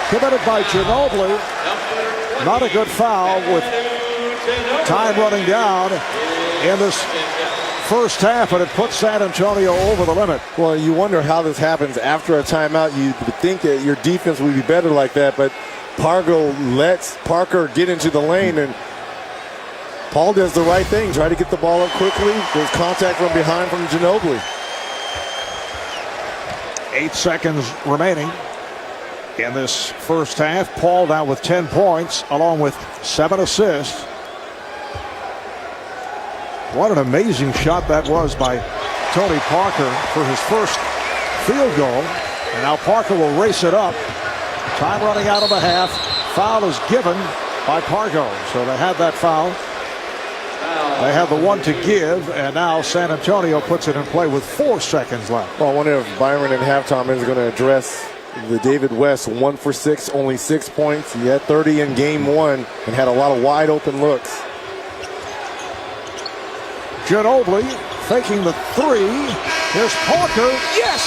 committed by Ginobili. Not a good foul with time running down in this first half, and it puts San Antonio over the limit. Well, you wonder how this happens after a timeout. You would think that your defense would be better like that, but Pargo lets Parker get into the lane, and Paul does the right thing. Try to get the ball up quickly. There's contact from behind from Ginobili. 8 seconds remaining in this first half. Paul now with 10 points along with 7 assists. What an amazing shot that was by Tony Parker for his first field goal. And now Parker will race it up. Time running out of the half. Foul is given by Pargo. So they had that foul. They have the one to give, and now San Antonio puts it in play with 4 seconds left. Well, I wonder if Byron in halftime is going to address the David West 1 for 6, only 6 points. He had 30 in game 1 and had a lot of wide open looks. Ginobili faking the 3. Here's Parker. Yes!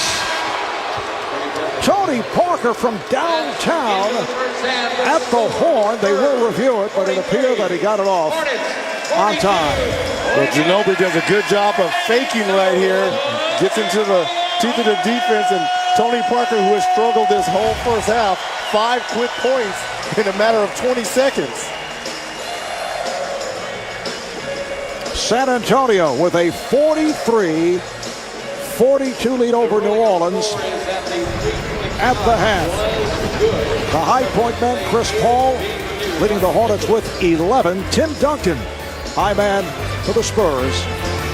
Tony Parker from downtown at the horn. They will review it, but it appeared that he got it off on time. Well, Ginobili does a good job of faking right here. Gets into the teeth of the defense, and Tony Parker, who has struggled this whole first half, 5 quick points in a matter of 20 seconds. San Antonio with a 43-42 lead over New Orleans at the half. The High Point man, Chris Paul, leading the Hornets with 11. Tim Duncan, high man for the Spurs,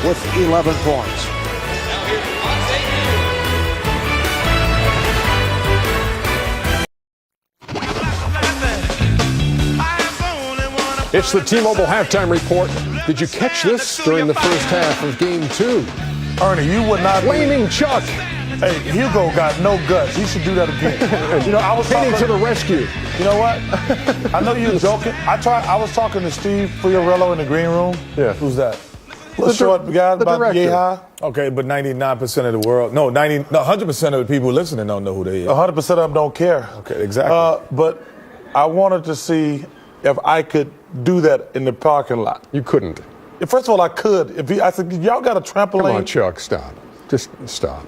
with 11 points. It's the T-Mobile halftime report. Did you catch this during the first half of Game 2? Ernie, you would not. Flaming Chuck. Hey, Hugo got no guts. He should do that again. I was Heading to the rescue. You know what? I know you're joking. I was talking to Steve Fiorillo in the green room. Yeah. Who's that? The short guy the about director. Yeehaw? Okay, but 99% of the world, 100% of the people listening don't know who they is. 100% of them don't care. Okay, exactly. But I wanted to see if I could do that in the parking lot. You couldn't. First of all, I could. I said, y'all got a trampoline? Come on, Chuck, stop. Just stop.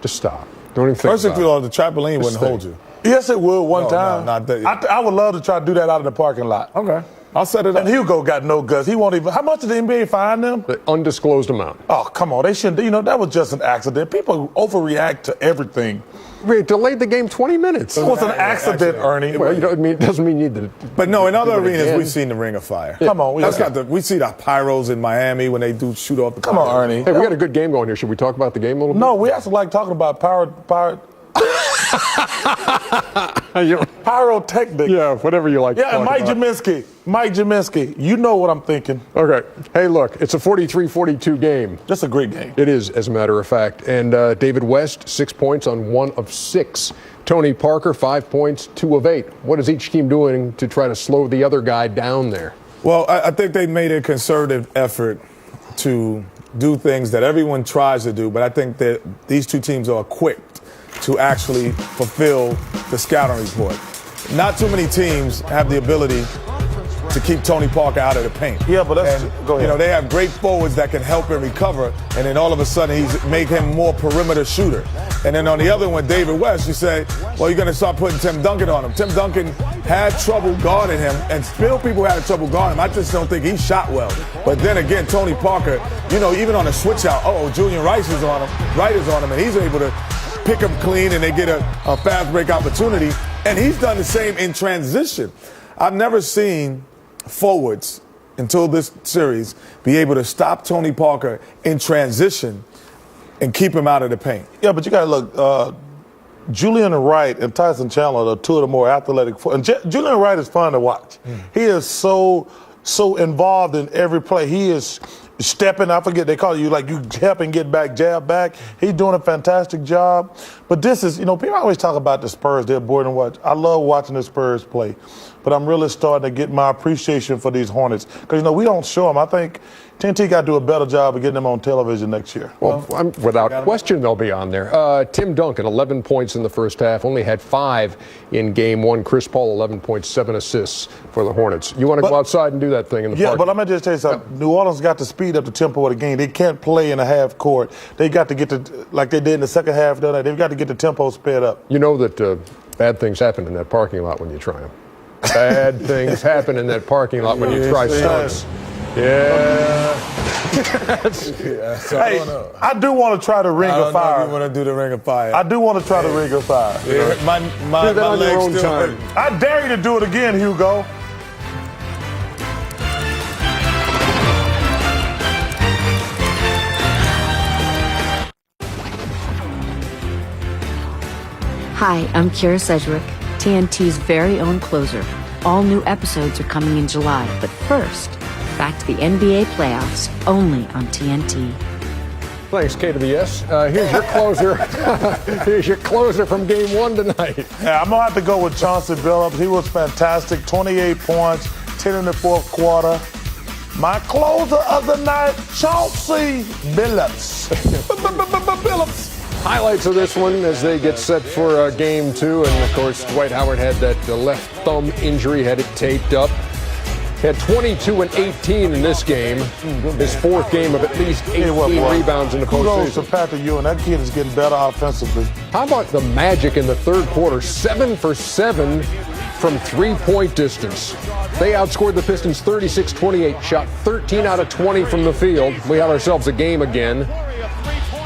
Just stop. Don't even think First of about all, the trampoline wouldn't stay. hold you. Yes, it would one No, time. not that. I would love to try to do that out in the parking lot. Okay, I'll set it up. And Hugo got no guts. He won't even. How much did the NBA fine them? The undisclosed amount. Oh, come on. They shouldn't. That was just an accident. People overreact to everything. We delayed the game 20 minutes. It was an accident, Ernie. Well, it doesn't mean you need to. But no, in other do it arenas, again. we've seen the Ring of Fire. Come on. We see the pyros in Miami when they do shoot off the. Come on, Ernie. Hey, we got a good game going here. Should we talk about the game a little bit? No, we actually like talking about pyrotechnics. Yeah, whatever you like. Yeah, and Mike Jaminski, you know what I'm thinking. Okay. Hey, look, it's a 43-42 game. That's a great game. It is, as a matter of fact. And David West, 6 points on 1 of 6. Tony Parker, 5 points, 2 of 8. What is each team doing to try to slow the other guy down there? Well, I think they made a concerted effort to do things that everyone tries to do, but I think that these two teams are equipped to actually fulfill the scouting report. Not too many teams have the ability to keep Tony Parker out of the paint. Yeah, but that's go ahead. They have great forwards that can help him recover, and then all of a sudden he's make him more perimeter shooter. And then on the other one, David West, you say, well, you're going to start putting Tim Duncan on him. Tim Duncan had trouble guarding him, and still people had trouble guarding him. I just don't think he shot well. But then again, Tony Parker, even on a switch out, Julian Wright is on him, and he's able to pick him clean, and they get a fast break opportunity. And he's done the same in transition. I've never seen forwards until this series be able to stop Tony Parker in transition and keep him out of the paint. Yeah, but you got to look. Julian Wright and Tyson Chandler are two of the more athletic. And Julian Wright is fun to watch. He is so involved in every play. He is stepping. I forget they call you you helping get back, jab back. He's doing a fantastic job. But this is, people always talk about the Spurs. They're bored and watch. I love watching the Spurs play. But I'm really starting to get my appreciation for these Hornets. Because, we don't show them. I think TNT got to do a better job of getting them on television next year. Well, without question, they'll be on there. Tim Duncan, 11 points in the first half, only had 5 in game 1. Chris Paul, 11 points, 7 assists for the Hornets. You want to go outside and do that thing in the park? Yeah, but let me just tell you something. New Orleans got to speed up the tempo of the game. They can't play in a half court. They got to get like they did in the second half. They've got to get the tempo sped up. You know that bad things happen in that parking lot when you try them. Bad things happen in that parking lot when you try stunts. Yeah. Hey, I do want to try the Ring of Fire. You want to do the Ring of Fire? I do want to try the Ring of Fire. Yeah, my Do that on your legs own still time. hurt. I dare you to do it again, Hugo. Hi, I'm Kira Sedgwick, TNT's very own closer. All new episodes are coming in July, but first, back to the NBA playoffs, only on TNT. Thanks, K to the S. Here's your closer. Here's your closer from Game 1 tonight. Yeah, I'm going to have to go with Chauncey Billups. He was fantastic. 28 points, 10 in the fourth quarter. My closer of the night, Chauncey Billups. Billups. Highlights of this one as they get set for Game 2. And, of course, Dwight Howard had that left thumb injury, had it taped up. Had 22 and 18 in this game. His fourth game of at least 18 rebounds in the postseason. Kudos to Patrick Ewing. That kid is getting better offensively. How about the Magic in the third quarter? 7 for 7 from three-point distance. They outscored the Pistons 36-28, shot 13 out of 20 from the field. We have ourselves a game again.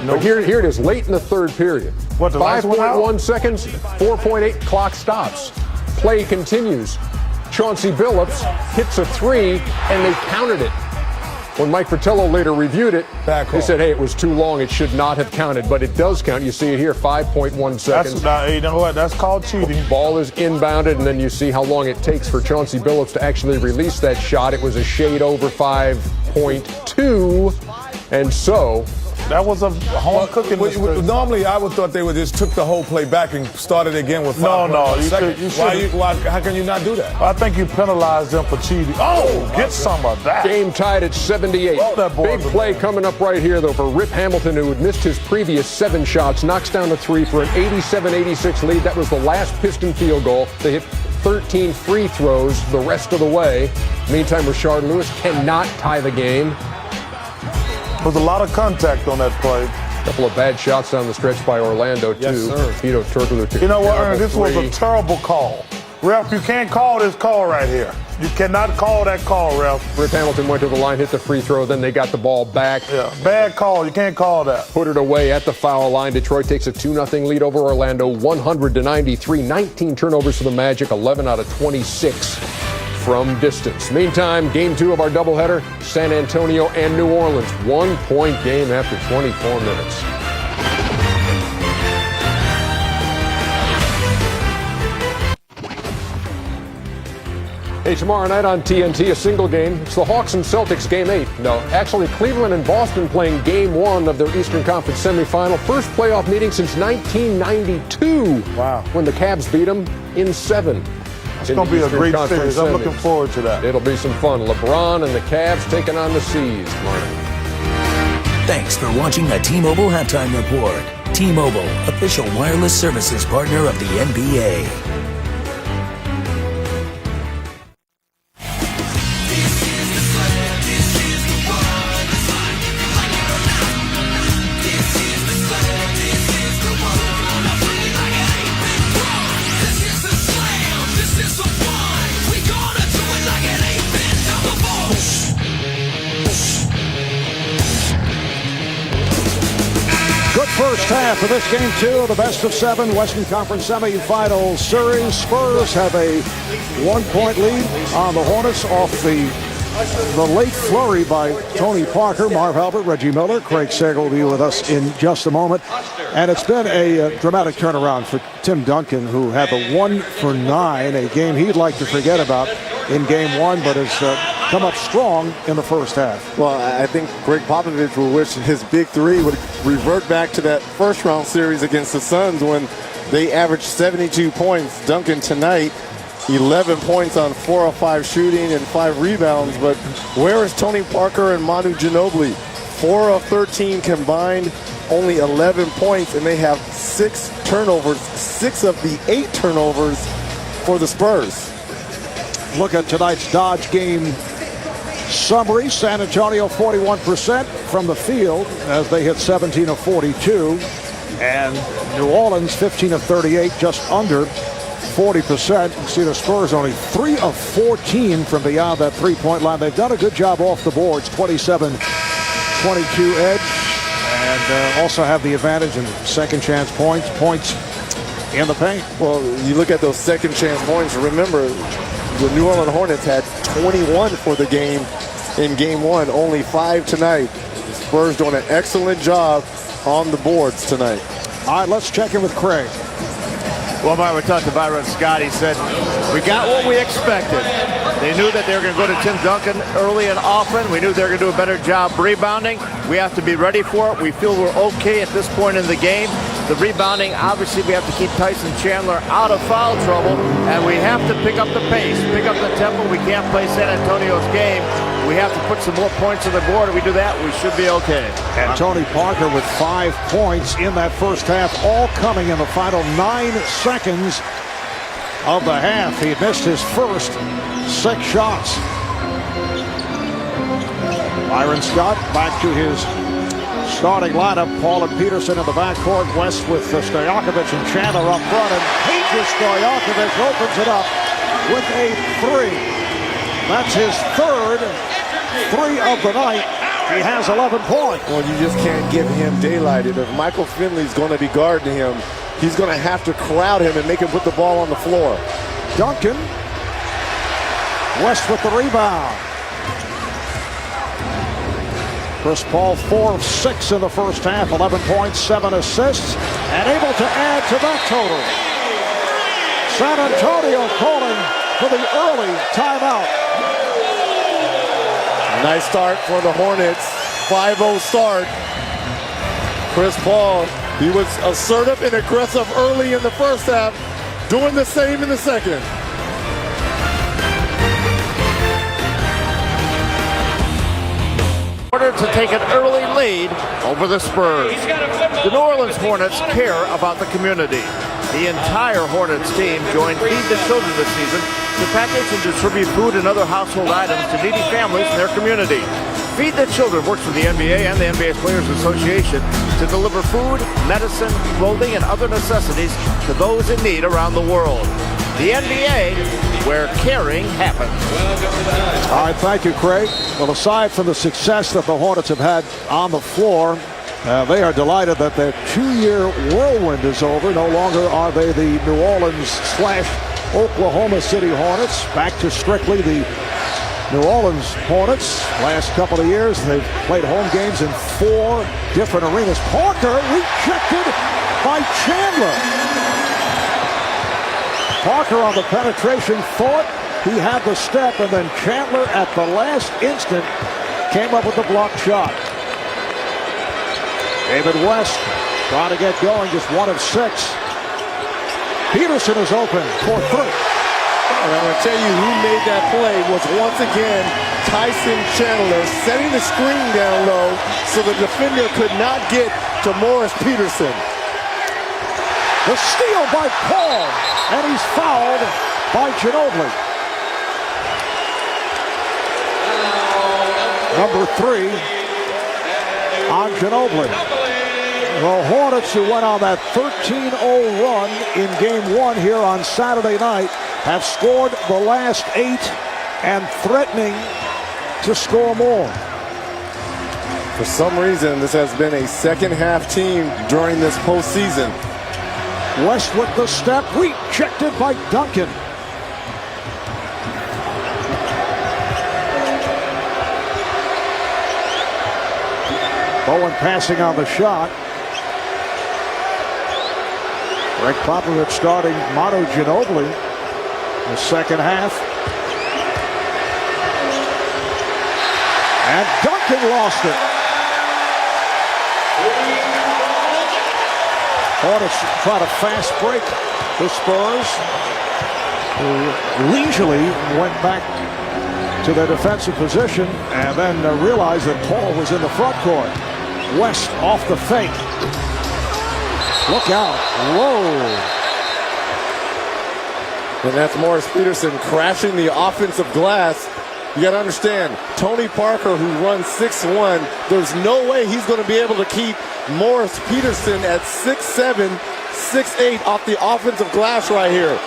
But here it is, late in the third period. 5.1 seconds, 4.8 clock stops. Play continues. Chauncey Billups hits a three, and they counted it. When Mike Fratello later reviewed it, they said, hey, it was too long. It should not have counted, but it does count. You see it here, 5.1 seconds. You know what? That's called cheating. Ball is inbounded, and then you see how long it takes for Chauncey Billups to actually release that shot. It was a shade over 5.2, and so... That was a home cooking mistake. Normally, I would thought they would just took the whole play back and started again with 5. No, How can you not do that? I think you penalized them for cheating. Oh, get some of that. Game tied at 78. Big play coming up right here, though, for Rip Hamilton, who had missed his previous 7 shots, knocks down a 3 for an 87-86 lead. That was the last Piston field goal. They hit 13 free throws the rest of the way. Meantime, Rashard Lewis cannot tie the game. There was a lot of contact on that play. A couple of bad shots down the stretch by Orlando, too. Yes, sir. Tito Turkoglu. You know what, Ernie? This was a terrible call. Ref, you can't call this call right here. You cannot call that call, Ref. Rip Hamilton went to the line, hit the free throw, then they got the ball back. Yeah, bad call. You can't call that. Put it away at the foul line. Detroit takes a 2-0 lead over Orlando, 100-93. 19 turnovers for the Magic, 11 out of 26 from distance. Meantime, Game 2 of our doubleheader, San Antonio and New Orleans. 1-point game after 24 minutes. Hey, tomorrow night on TNT, a single game. It's the Hawks and Celtics, Game 8. No, actually, Cleveland and Boston playing Game 1 of their Eastern Conference semifinal. First playoff meeting since 1992. Wow. When the Cavs beat them in 7. It's going to be a great series. I'm looking forward to that. It'll be some fun. LeBron and the Cavs taking on the C's tomorrow. Thanks for watching the T-Mobile Halftime Report. T-Mobile, official wireless services partner of the NBA. First half of this Game 2 of the best-of-7 Western Conference semifinal series. Spurs have a 1-point lead on the Hornets off the late flurry by Tony Parker. Marv Albert, Reggie Miller, Craig Sager will be with us in just a moment. And it's been a dramatic turnaround for Tim Duncan, who had the 1 for 9, a game he'd like to forget about in Game 1, but has come up strong in the first half. Well, I think Greg Popovich will wish his big 3 would revert back to that first-round series against the Suns when they averaged 72 points. Duncan tonight, 11 points on 4 of 5 shooting and 5 rebounds. But where is Tony Parker and Manu Ginobili? 4 of 13 combined, only 11 points, and they have 6 turnovers, 6 of the 8 turnovers for the Spurs. Look at tonight's Dodge game summary. San Antonio 41% from the field as they hit 17 of 42. And New Orleans 15 of 38, just under 40%. You see the Spurs only 3 of 14 from beyond that three-point line. They've done a good job off the boards, 27-22 edge. And also have the advantage in second chance points in the paint. Well, you look at those second chance points. Remember, the New Orleans Hornets had 21 for the game in Game 1, only 5 tonight. The Spurs doing an excellent job on the boards tonight. All right, let's check in with Craig. Well, we talked to Byron Scott. He said, we got what we expected. They knew that they were going to go to Tim Duncan early and often. We knew they were going to do a better job rebounding. We have to be ready for it. We feel we're okay at this point in the game. The rebounding, obviously, we have to keep Tyson Chandler out of foul trouble, and we have to pick up the pace, pick up the tempo. We can't play San Antonio's game. We have to put some more points on the board. If we do that, we should be okay. And Tony Parker with 5 points in that first half, all coming in the final 9 seconds of the half. He missed his first 6 shots. Byron Scott back to his starting lineup. Paul and Peterson in the backcourt. West with Stojakovic and Chandler up front. And Peter Stojakovic opens it up with a 3. That's his third 3 of the night. He has 11 points. Well, you just can't give him daylight. If Michael Finley's going to be guarding him, he's going to have to crowd him and make him put the ball on the floor. Duncan. West with the rebound. Chris Paul 4 of 6 in the first half, 11 points, 7 assists, and able to add to that total. San Antonio calling for the early timeout. Nice start for the Hornets. 5-0 start. Chris Paul, he was assertive and aggressive early in the first half, doing the same in the second. In order to take an early lead over the Spurs. The New Orleans Hornets care about the community. The entire Hornets team joined Feed the Children this season to package and distribute food and other household items to needy families in their community. Feed the Children works with the NBA and the NBA Players Association to deliver food, medicine, clothing, and other necessities to those in need around the world. The NBA, where caring happens. All right, thank you, Craig. Well, aside from the success that the Hornets have had on the floor, they are delighted that their 2-year whirlwind is over. No longer are they the New Orleans/Oklahoma City Hornets. Back to strictly the New Orleans Hornets. Last couple of years, they've played home games in 4 different arenas. Parker rejected by Chandler. Parker on the penetration thought he had the step, and then Chandler at the last instant came up with the block shot. David West trying to get going, just 1 of 6. Peterson is open for 3. And I'm going to tell you who made that play was once again Tyson Chandler, setting the screen down low so the defender could not get to Morris Peterson. The steal by Paul, and he's fouled by Ginobili. Number 3 on Ginobili. The Hornets, who went on that 13-0 run in Game 1 here on Saturday night, have scored the last 8 and threatening to score more. For some reason, this has been a second-half team during this postseason. West with the step, rejected by Duncan. Bowen passing on the shot. Greg Popovich starting Manu Ginobili in the second half. And Duncan lost it. Hornets try to fast break the Spurs, who leisurely went back to their defensive position and then realized that Paul was in the front court. West off the fake. Look out. Whoa. And that's Morris Peterson crashing the offensive glass. You got to understand, Tony Parker, who runs 6'1", there's no way he's going to be able to keep Morris Peterson at 6'7", 6'8" off the offensive glass right here.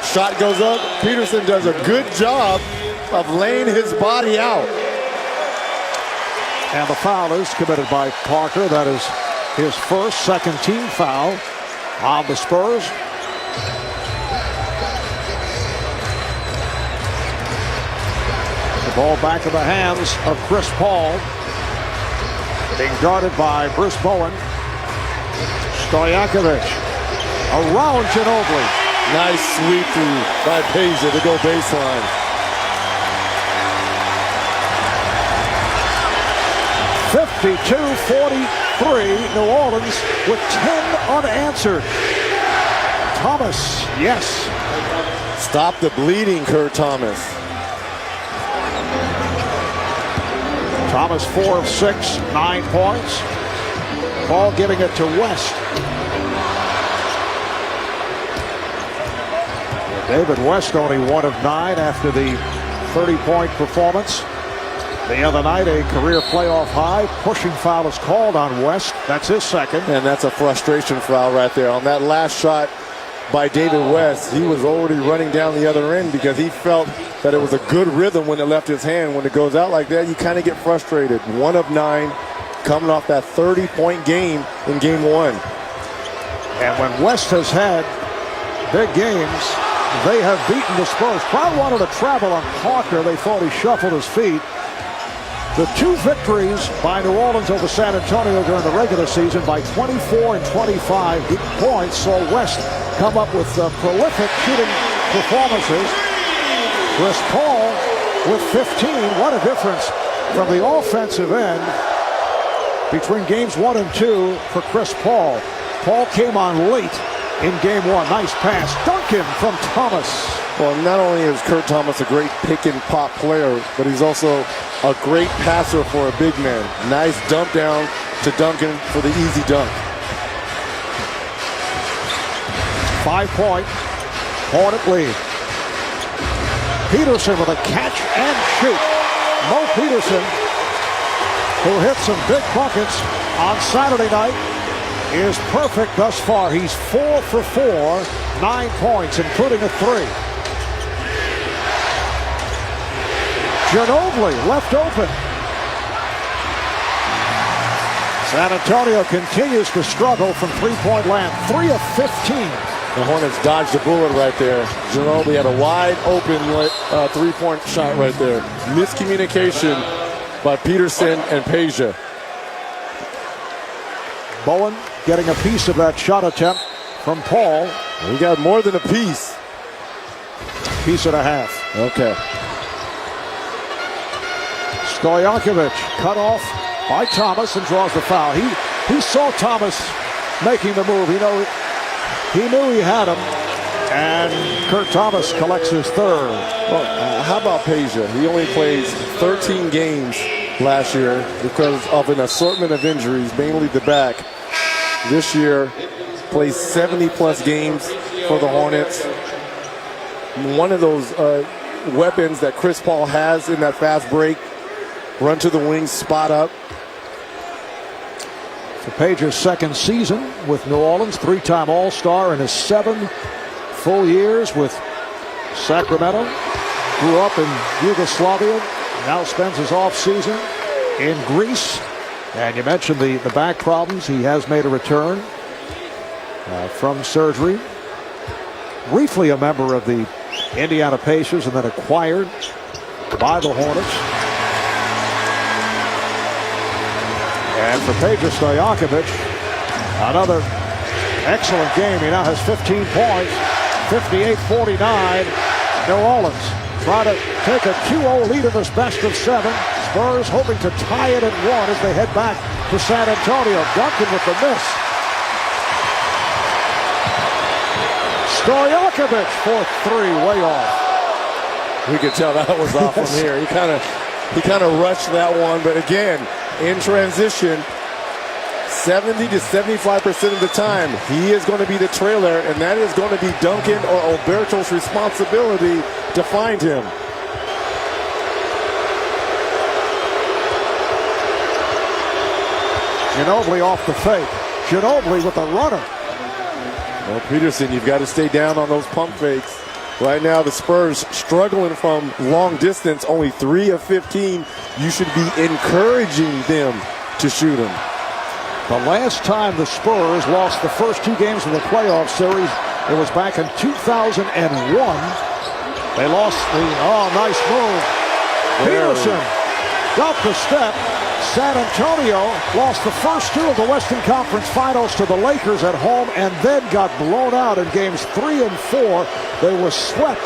Shot goes up. Peterson does a good job of laying his body out. And the foul is committed by Parker. That is his first, second team foul on the Spurs. The ball back in the hands of Chris Paul. Being guarded by Bruce Bowen. Stojakovic around Ginobili. Nice sweep through by Peja to go baseline. 52-43, New Orleans with 10 unanswered. Thomas, yes. Stop the bleeding, Kurt Thomas. Thomas 4 of 6, 9 points. Paul giving it to West. David West only 1 of 9 after the 30-point performance the other night. A career playoff high. Pushing foul is called on West. That's his second. And that's a frustration foul right there. On that last shot by David West, he was already running down the other end because he felt that it was a good rhythm when it left his hand. When it goes out like that, you kind of get frustrated. 1 of 9 coming off that 30-point game in game 1. And when West has had big games, they have beaten the Spurs. Crowd wanted to travel on Parker. They thought he shuffled his feet. The 2 victories by New Orleans over San Antonio during the regular season by 24 and 25 points saw West come up with prolific shooting performances. Chris Paul with 15. What a difference from the offensive end between games 1 and 2 for Chris Paul. Paul came on late in game 1. Nice pass. Duncan from Thomas. Well, not only is Kurt Thomas a great pick and pop player, but he's also a great passer for a big man. Nice dump down to Duncan for the easy dunk. 5-point Hornet lead. Peterson with a catch and shoot. Mo Peterson, who hit some big buckets on Saturday night, is perfect thus far. He's 4 for 4, 9 points, including a 3. Ginobili left open. San Antonio continues to struggle from three-point land. 3 of 15. The Hornets dodged a bullet right there. Ginobili had a wide open three-point shot right there. Miscommunication by Peterson and Peja. Bowen getting a piece of that shot attempt from Paul. He got more than a piece. Piece and a half. Okay. Stojakovic cut off by Thomas and draws the foul. He saw Thomas making the move. He knew he had him, and Kurt Thomas collects his third. Well, how about Peja? He only plays 13 games last year because of an assortment of injuries, mainly the back. This year, plays 70-plus games for the Hornets. One of those weapons that Chris Paul has in that fast break, run to the wings, spot up. For Peja's second season with New Orleans, 3-time All-Star in his 7 full years with Sacramento. Grew up in Yugoslavia, now spends his offseason in Greece. And you mentioned the back problems. He has made a return from surgery. Briefly a member of the Indiana Pacers and then acquired by the Hornets. And for Peja Stojakovic, another excellent game. He now has 15 points, 58-49. New Orleans try to take a 2-0 lead in this best of 7. Spurs hoping to tie it at 1 as they head back to San Antonio. Duncan with the miss. Stojakovic for 3, way off. We could tell that was off from here. He kind of rushed that one, but again, in transition, 70 to 75% of the time, he is going to be the trailer, and that is going to be Duncan or Alberto's responsibility to find him. Ginobili off the fake. Ginobili with the runner. Well, Peterson, you've got to stay down on those pump fakes. Right now, the Spurs struggling from long distance, only 3 of 15. You should be encouraging them to shoot them. The last time the Spurs lost the first 2 games of the playoff series, it was back in 2001. They lost the, nice move. Peterson got the step. San Antonio lost the first two of the Western Conference Finals to the Lakers at home and then got blown out in games 3 and 4. They were swept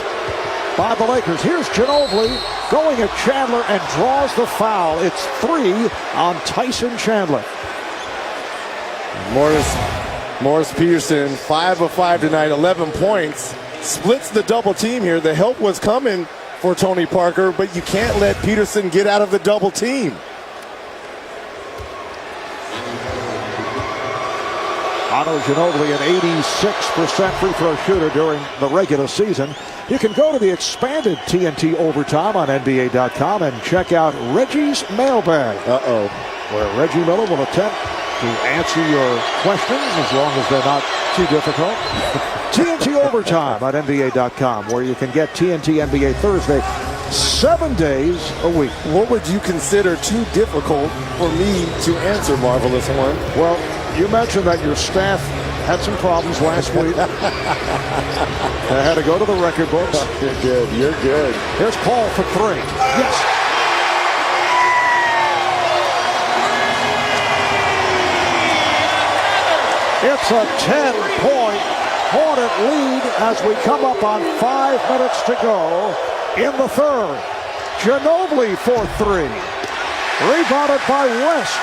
by the Lakers. Here's Ginobili going at Chandler and draws the foul. It's 3 on Tyson Chandler. Morris Peterson, 5 of 5 tonight, 11 points. Splits the double team here. The help was coming for Tony Parker, but you can't let Peterson get out of the double team. Otto Ginobili, an 86% free throw shooter during the regular season. You can go to the expanded TNT Overtime on NBA.com and check out Reggie's Mailbag. Where Reggie Miller will attempt to answer your questions as long as they're not too difficult. TNT Overtime on NBA.com, where you can get TNT NBA Thursday 7 days a week. What would you consider too difficult for me to answer, Marvelous One? Well, you mentioned that your staff had some problems last week. They had to go to the record books. You're good. You're good. Here's Paul for 3. Yes. It's a 10-point Hornet lead as we come up on 5 minutes to go in the third. Ginobili for 3. Rebounded by West.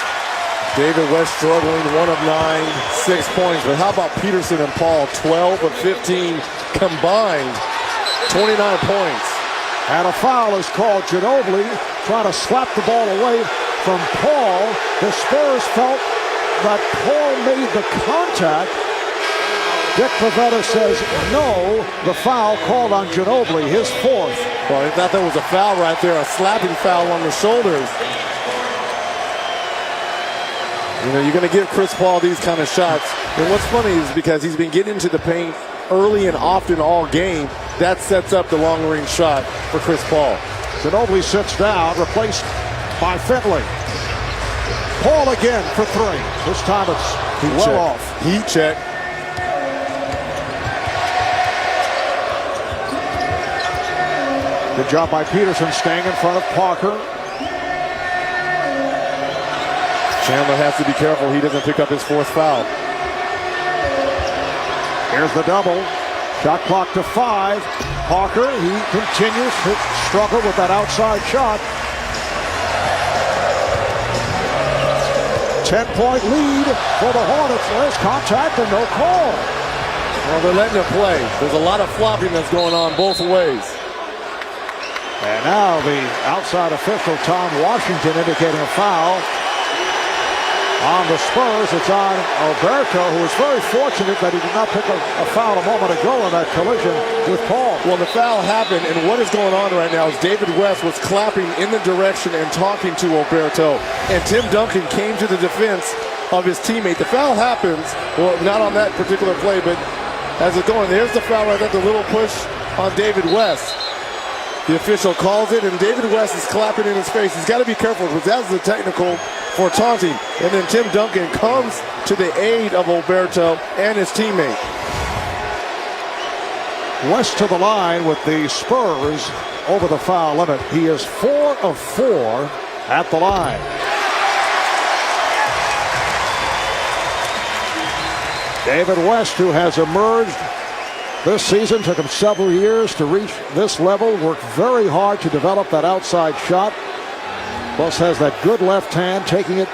David West struggling, 1 of 9, 6 points. But how about Peterson and Paul, 12 of 15 combined, 29 points. And a foul is called. Ginobili trying to slap the ball away from Paul. The Spurs felt that Paul made the contact. Dick Pavetta says no. The foul called on Ginobili, his 4th. Well, I thought that was a foul right there, a slapping foul on the shoulders. You know, you're going to give Chris Paul these kind of shots. And what's funny is because he's been getting into the paint early and often all game, that sets up the long-range shot for Chris Paul. Ginobili sits down, replaced by Finley. Paul again for 3. This time it's Heat well check. off. Heat check. Good job by Peterson staying in front of Parker. Chandler has to be careful he doesn't pick up his 4th foul. Here's the double. Shot clock to 5. Parker, he continues to struggle with that outside shot. 10-point lead for the Hornets. There's contact and no call. Well, they're letting it play. There's a lot of flopping that's going on both ways. And now the outside official, Tom Washington, indicating a foul on the Spurs. It's on Alberto, who was very fortunate that he did not pick a foul a moment ago in that collision with Paul. Well, the foul happened, and what is going on right now is David West was clapping in the direction and talking to Alberto, and Tim Duncan came to the defense of his teammate. The foul happens, well, not on that particular play, but as it's going, there's the foul right there, the little push on David West. The official calls it, and David West is clapping in his face. He's got to be careful because that's the technical for taunting. And then Tim Duncan comes to the aid of Alberto and his teammate. West to the line with the Spurs over the foul limit. He is 4 of 4 at the line. David West, who has emerged this season, took him several years to reach this level, worked very hard to develop that outside shot. Plus has that good left hand, taking it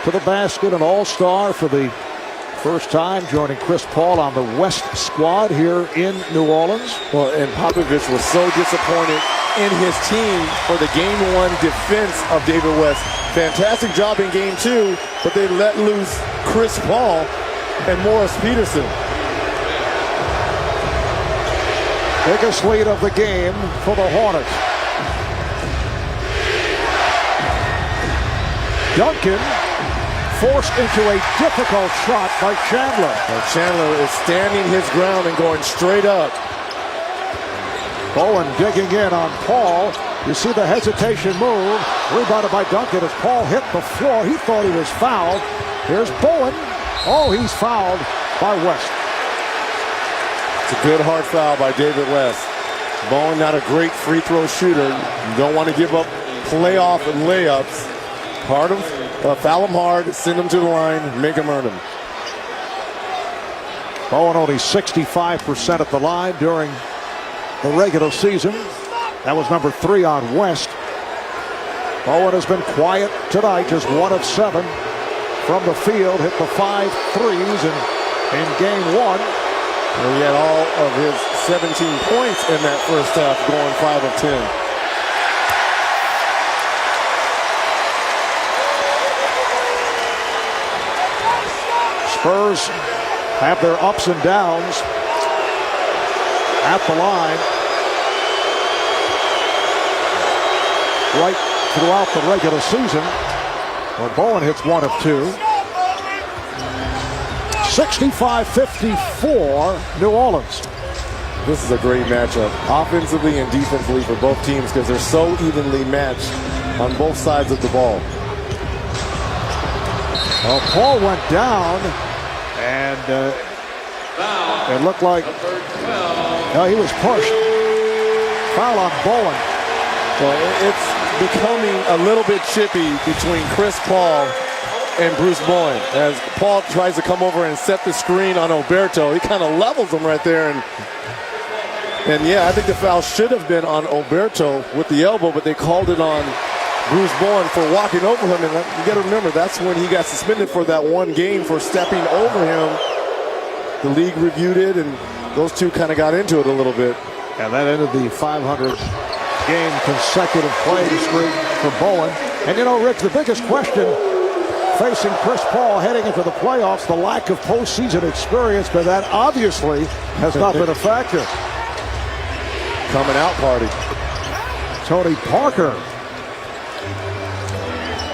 to the basket, an all-star for the first time, joining Chris Paul on the West squad here in New Orleans. Well, and Popovich was so disappointed in his team for the Game 1 defense of David West. Fantastic job in Game 2, but they let loose Chris Paul and Morris Peterson. Biggest lead of the game for the Hornets. Duncan forced into a difficult shot by Chandler. Well, Chandler is standing his ground and going straight up. Bowen digging in on Paul. You see the hesitation move. Rebounded by Duncan as Paul hit the floor. He thought he was fouled. Here's Bowen. Oh, he's fouled by West. It's a good hard foul by David West. Bowen, not a great free throw shooter. You don't want to give up playoff layups. Hard them, foul them hard, send them to the line, make them earn them. Bowen only 65% at the line during the regular season. That was number 3 on West. Bowen has been quiet tonight, just 1 of 7 from the field. Hit the 5 threes in game 1. And he had all of his 17 points in that first half, going 5 of 10. Spurs have their ups and downs at the line right throughout the regular season, where Bowen hits 1 of 2. 65-54 New Orleans. This is a great matchup, offensively and defensively, for both teams, because they're so evenly matched on both sides of the ball. Well, Paul went down, and it looked like he was pushed. Foul on Bowen. Well, it's becoming a little bit chippy between Chris Paul and Bruce Bowen. As Paul tries to come over and set the screen on Oberto, he kind of levels him right there. And yeah, I think the foul should have been on Oberto with the elbow, but they called it on Bruce Bowen for walking over him. And you got to remember, that's when he got suspended for that 1 game for stepping over him. The league reviewed it, and those two kind of got into it a little bit. And that ended the 500-game consecutive playing streak for Bowen. And you know, Rick, the biggest question facing Chris Paul heading into the playoffs, the lack of postseason experience, but that obviously has not been a factor. Coming out party. Tony Parker,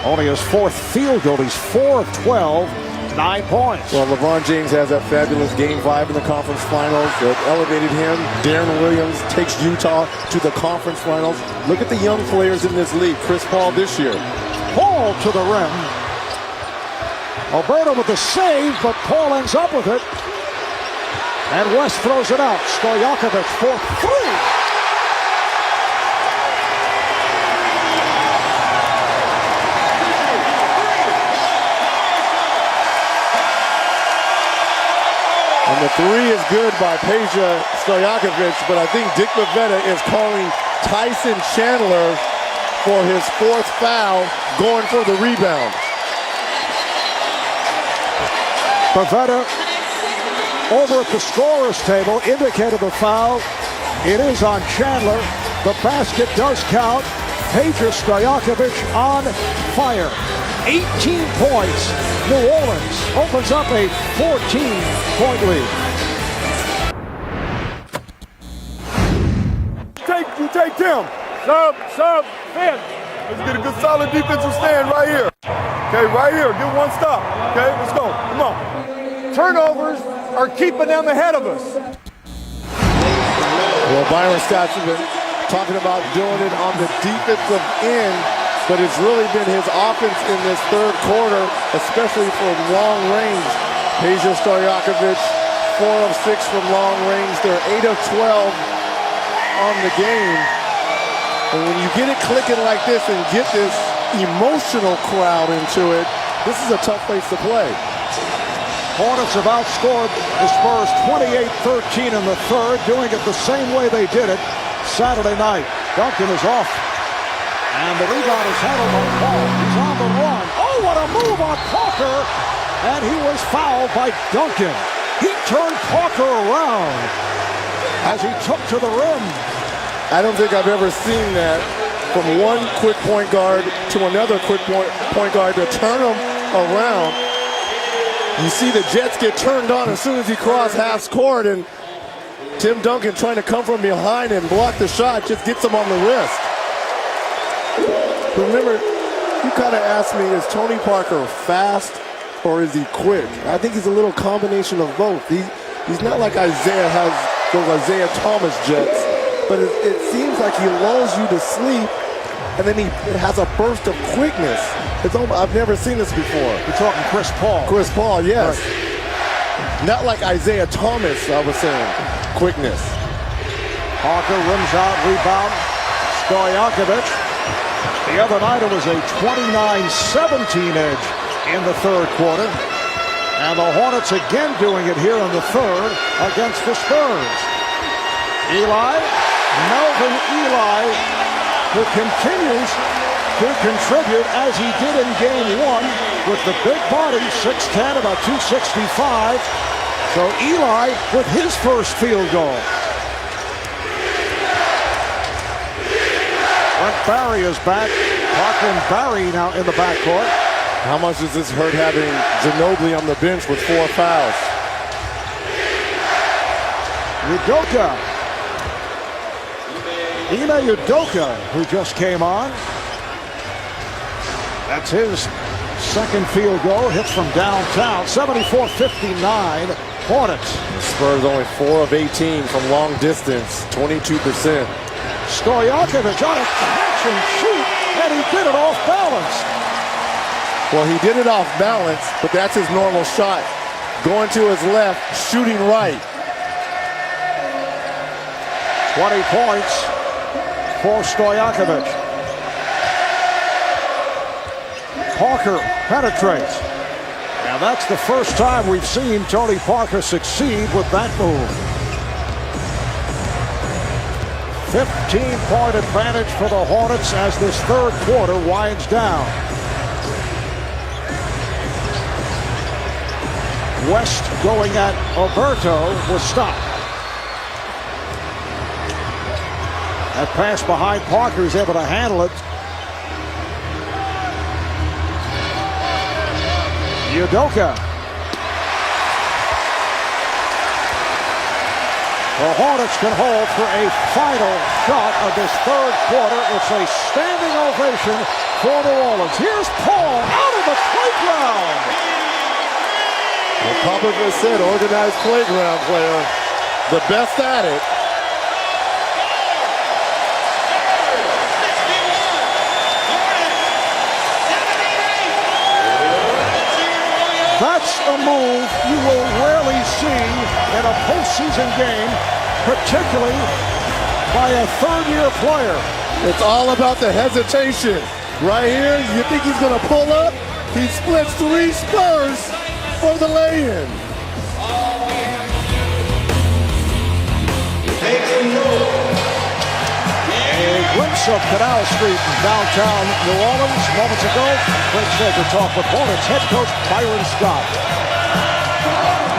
only his 4th field goal. He's 4 of 12, 9 points. Well, LeBron James has that fabulous Game 5 in the conference finals that elevated him. Darren Williams takes Utah to the conference finals. Look at the young players in this league. Chris Paul this year. Paul to the rim. Alberto with the save, but Paul ends up with it. And West throws it out. Stojakovic for 3. And the 3 is good by Peja Stojakovic, but I think Dick Bavetta is calling Tyson Chandler for his 4th foul, going for the rebound. Bavetta over at the scorer's table indicated the foul. It is on Chandler. The basket does count. Peja Stojakovic on fire. 18 points. New Orleans opens up a 14-point lead. You take Tim. Sub, Finn. Let's get a good solid defensive stand right here. Okay, right here. Get 1 stop. Okay, let's go. Come on. Turnovers are keeping them ahead of us. Well, Byron Scott's been talking about doing it on the defensive end, but it's really been his offense in this 3rd quarter, especially from long range. Peja Stojakovic, 4 of 6 from long range. They're 8 of 12 on the game. And when you get it clicking like this and get this emotional crowd into it, this is a tough place to play. Hornets have outscored the Spurs 28-13 in the 3rd, doing it the same way they did it Saturday night. Duncan is off. And the rebound is handled by Paul. He's on the run. Oh, what a move on Parker. And he was fouled by Duncan. He turned Parker around as he took to the rim. I don't think I've ever seen that, from one quick point guard to another quick point guard, to turn him around. You see the Jets get turned on as soon as he crossed half court, and Tim Duncan, trying to come from behind and block the shot, just gets him on the wrist. Remember, you kind of asked me, is Tony Parker fast or is he quick? I think he's a little combination of both. He's not like Isaiah has those Isaiah Thomas Jets, but it seems like he lulls you to sleep, and then he has a burst of quickness. I've never seen this before. You're talking Chris Paul. Chris Paul, yes. Right. Not like Isaiah Thomas, I was saying. Quickness. Parker rims out, rebound. Stojakovic. The other night it was a 29-17 edge in the third quarter. And the Hornets again doing it here in the third against the Spurs. Melvin Ely, who continues to contribute as he did in game one with the big body, 6'10", about 265. So Ely with his first field goal. Brent Barry is back. Parker and Barry now in the backcourt. How much does this hurt having Ginobili on the bench with 4 fouls? Udoka. Ime Udoka, who just came on. That's his second field goal. Hits from downtown. 74-59 Hornets. The Spurs only 4 of 18 from long distance. 22%. Stojakovic on a catch and shoot, and he did it off balance. Well, he did it off balance, but that's his normal shot. Going to his left, shooting right. 20 points for Stojakovic. Parker penetrates. Now that's the first time we've seen Tony Parker succeed with that move. 15-point advantage for the Hornets as this third quarter winds down. West going at Alberto was stopped. That pass behind Parker is able to handle it. Udoka. The Hornets can hold for a final shot of this third quarter. It's a standing ovation for New Orleans. Here's Paul out of the playground. Well, Popovich said organized playground player. The best at it. That's a move you will rarely see in a postseason game, particularly by a third-year player. It's all about the hesitation. Right here, you think he's going to pull up? He splits 3 Spurs for the lay-in. A glimpse of Canal Street in downtown New Orleans moments ago. Craig Sager talk with Hornets head coach Byron Scott.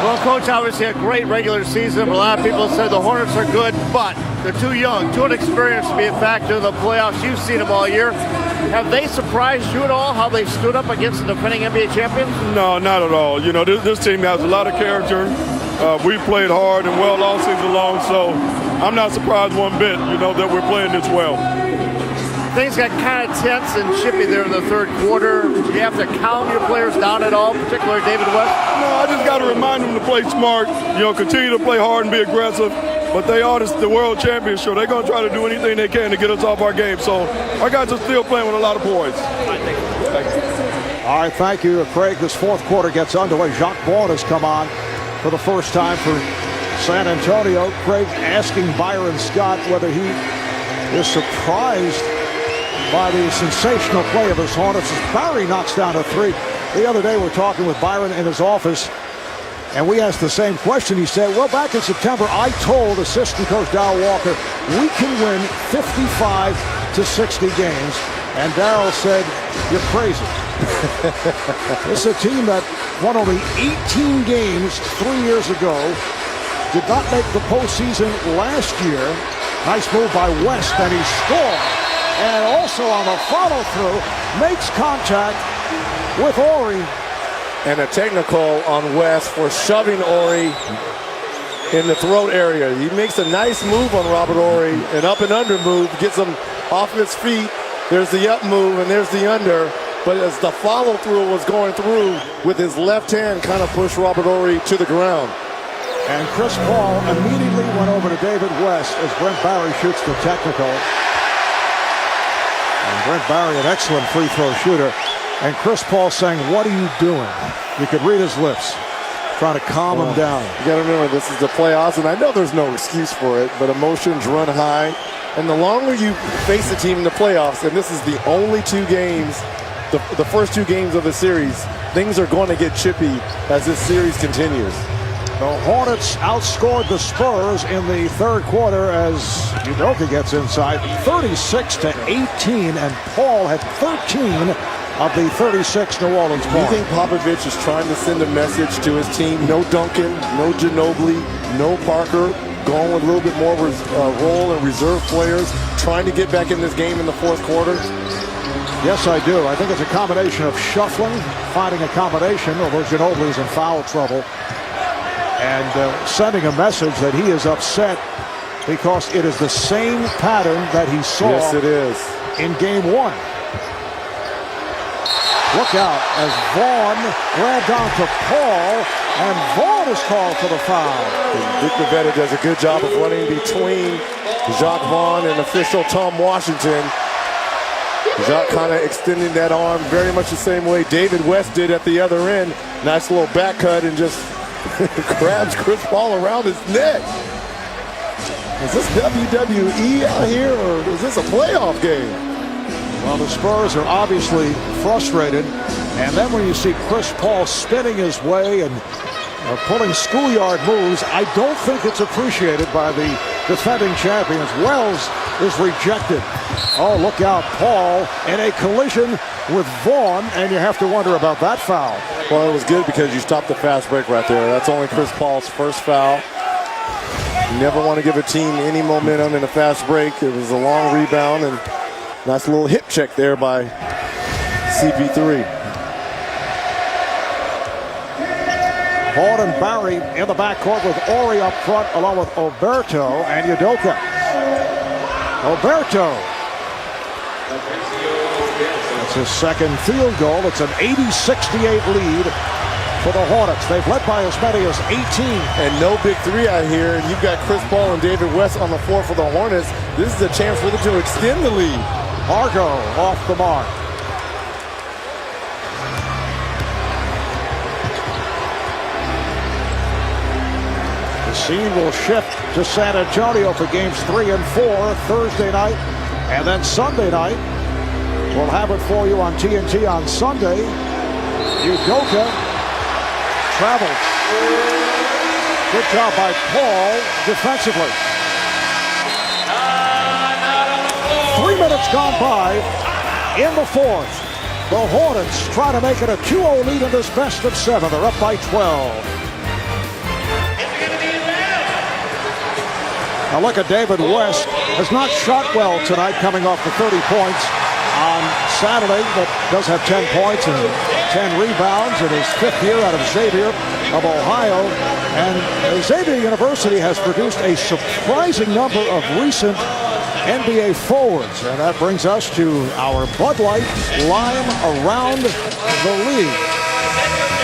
Well, Coach, obviously a great regular season. A lot of people said the Hornets are good, but they're too young, too inexperienced to be a factor in the playoffs. You've seen them all year. Have they surprised you at all, how they've stood up against the defending NBA champions? No, not at all. You know, this team has a lot of character. We played hard and well all season long, so I'm not surprised one bit, you know, that we're playing this well. Things got kind of tense and chippy there in the third quarter. Do you have to calm your players down at all, particularly David West? No, I just got to remind them to play smart, you know, continue to play hard and be aggressive. But they are the world champions, so they're going to try to do anything they can to get us off our game. So our guys are still playing with a lot of poise. All right, thank you, Craig. This fourth quarter gets underway. Jacques Vaughn has come on for the first time for San Antonio. Craig asking Byron Scott whether he is surprised by the sensational play of his Hornets as Barry knocks down a 3. The other day we're talking with Byron in his office, and we asked the same question. He said, well, back in September, I told assistant coach Darryl Walker, we can win 55 to 60 games. And Darryl said, you're crazy. This is a team that won only 18 games 3 years ago, did not make the postseason last year. Nice move by West, and he scored. And also on the follow-through, makes contact with Ori. And a technical on West for shoving Ori in the throat area. He makes a nice move on Robert Ori, an up and under move, gets him off his feet. There's the up move and there's the under. But as the follow-through was going through, with his left hand kind of pushed Robert Ori to the ground. And Chris Paul immediately went over to David West as Brent Barry shoots the technical. And Brent Barry, an excellent free throw shooter. And Chris Paul saying, what are you doing? You could read his lips, trying to calm him down. You got to remember, this is the playoffs, and I know there's no excuse for it, but emotions run high. And the longer you face a team in the playoffs, and this is the only 2 games, the first 2 games of the series, things are going to get chippy as this series continues. The Hornets outscored the Spurs in the third quarter as Udoka gets inside 36-18, and Paul had 13 of the 36 New Orleans Do you points. think Popovich is trying to send a message to his team? No Duncan, no Ginobili, no Parker, going with a little bit more role and reserve players, trying to get back in this game in the fourth quarter? Yes, I do. I think it's a combination of shuffling, finding a combination, although Ginobili's in foul trouble, and sending a message that he is upset because it is the same pattern that he saw Yes, it is. in game 1. Look out as Vaughn grabbed onto Paul, and Vaughn is called for the foul. Dick Bavetta does a good job of running between Jacques Vaughn and official Tom Washington. Jacques kind of extending that arm very much the same way David West did at the other end. Nice little back cut and just grabs Chris Paul around his neck. Is this WWE out here, or is this a playoff game? Well, the Spurs are obviously frustrated, and then when you see Chris Paul spinning his way and pulling schoolyard moves, I don't think it's appreciated by the defending champions. Wells is rejected. Oh, look out, Paul in a collision with Vaughn, and you have to wonder about that foul. Well, it was good because you stopped the fast break right there. That's only Chris Paul's first foul. You never want to give a team any momentum in a fast break. It was a long rebound, and nice little hip check there by CP3. Paul and Barry in the backcourt with Ori up front along with Oberto and Udoka. Oberto. That's his second field goal. It's an 80-68 lead for the Hornets. They've led by as many as 18. And no big 3 out here. And you've got Chris Paul and David West on the floor for the Hornets. This is a chance for them to extend the lead. Argo off the mark. The scene will shift to San Antonio for games 3 and 4 Thursday night, and then Sunday night. We'll have it for you on TNT on Sunday. Udoka travels. Good job by Paul defensively. 3 minutes gone by in the fourth. The Hornets try to make it a 2-0 lead in this best of 7. They're up by 12. Now look at David West. Has not shot well tonight, coming off the 30 points on Saturday, but does have 10 points and 10 rebounds in his 5th year out of Xavier of Ohio. And Xavier University has produced a surprising number of recent NBA forwards, and that brings us to our Bud Light line around the league.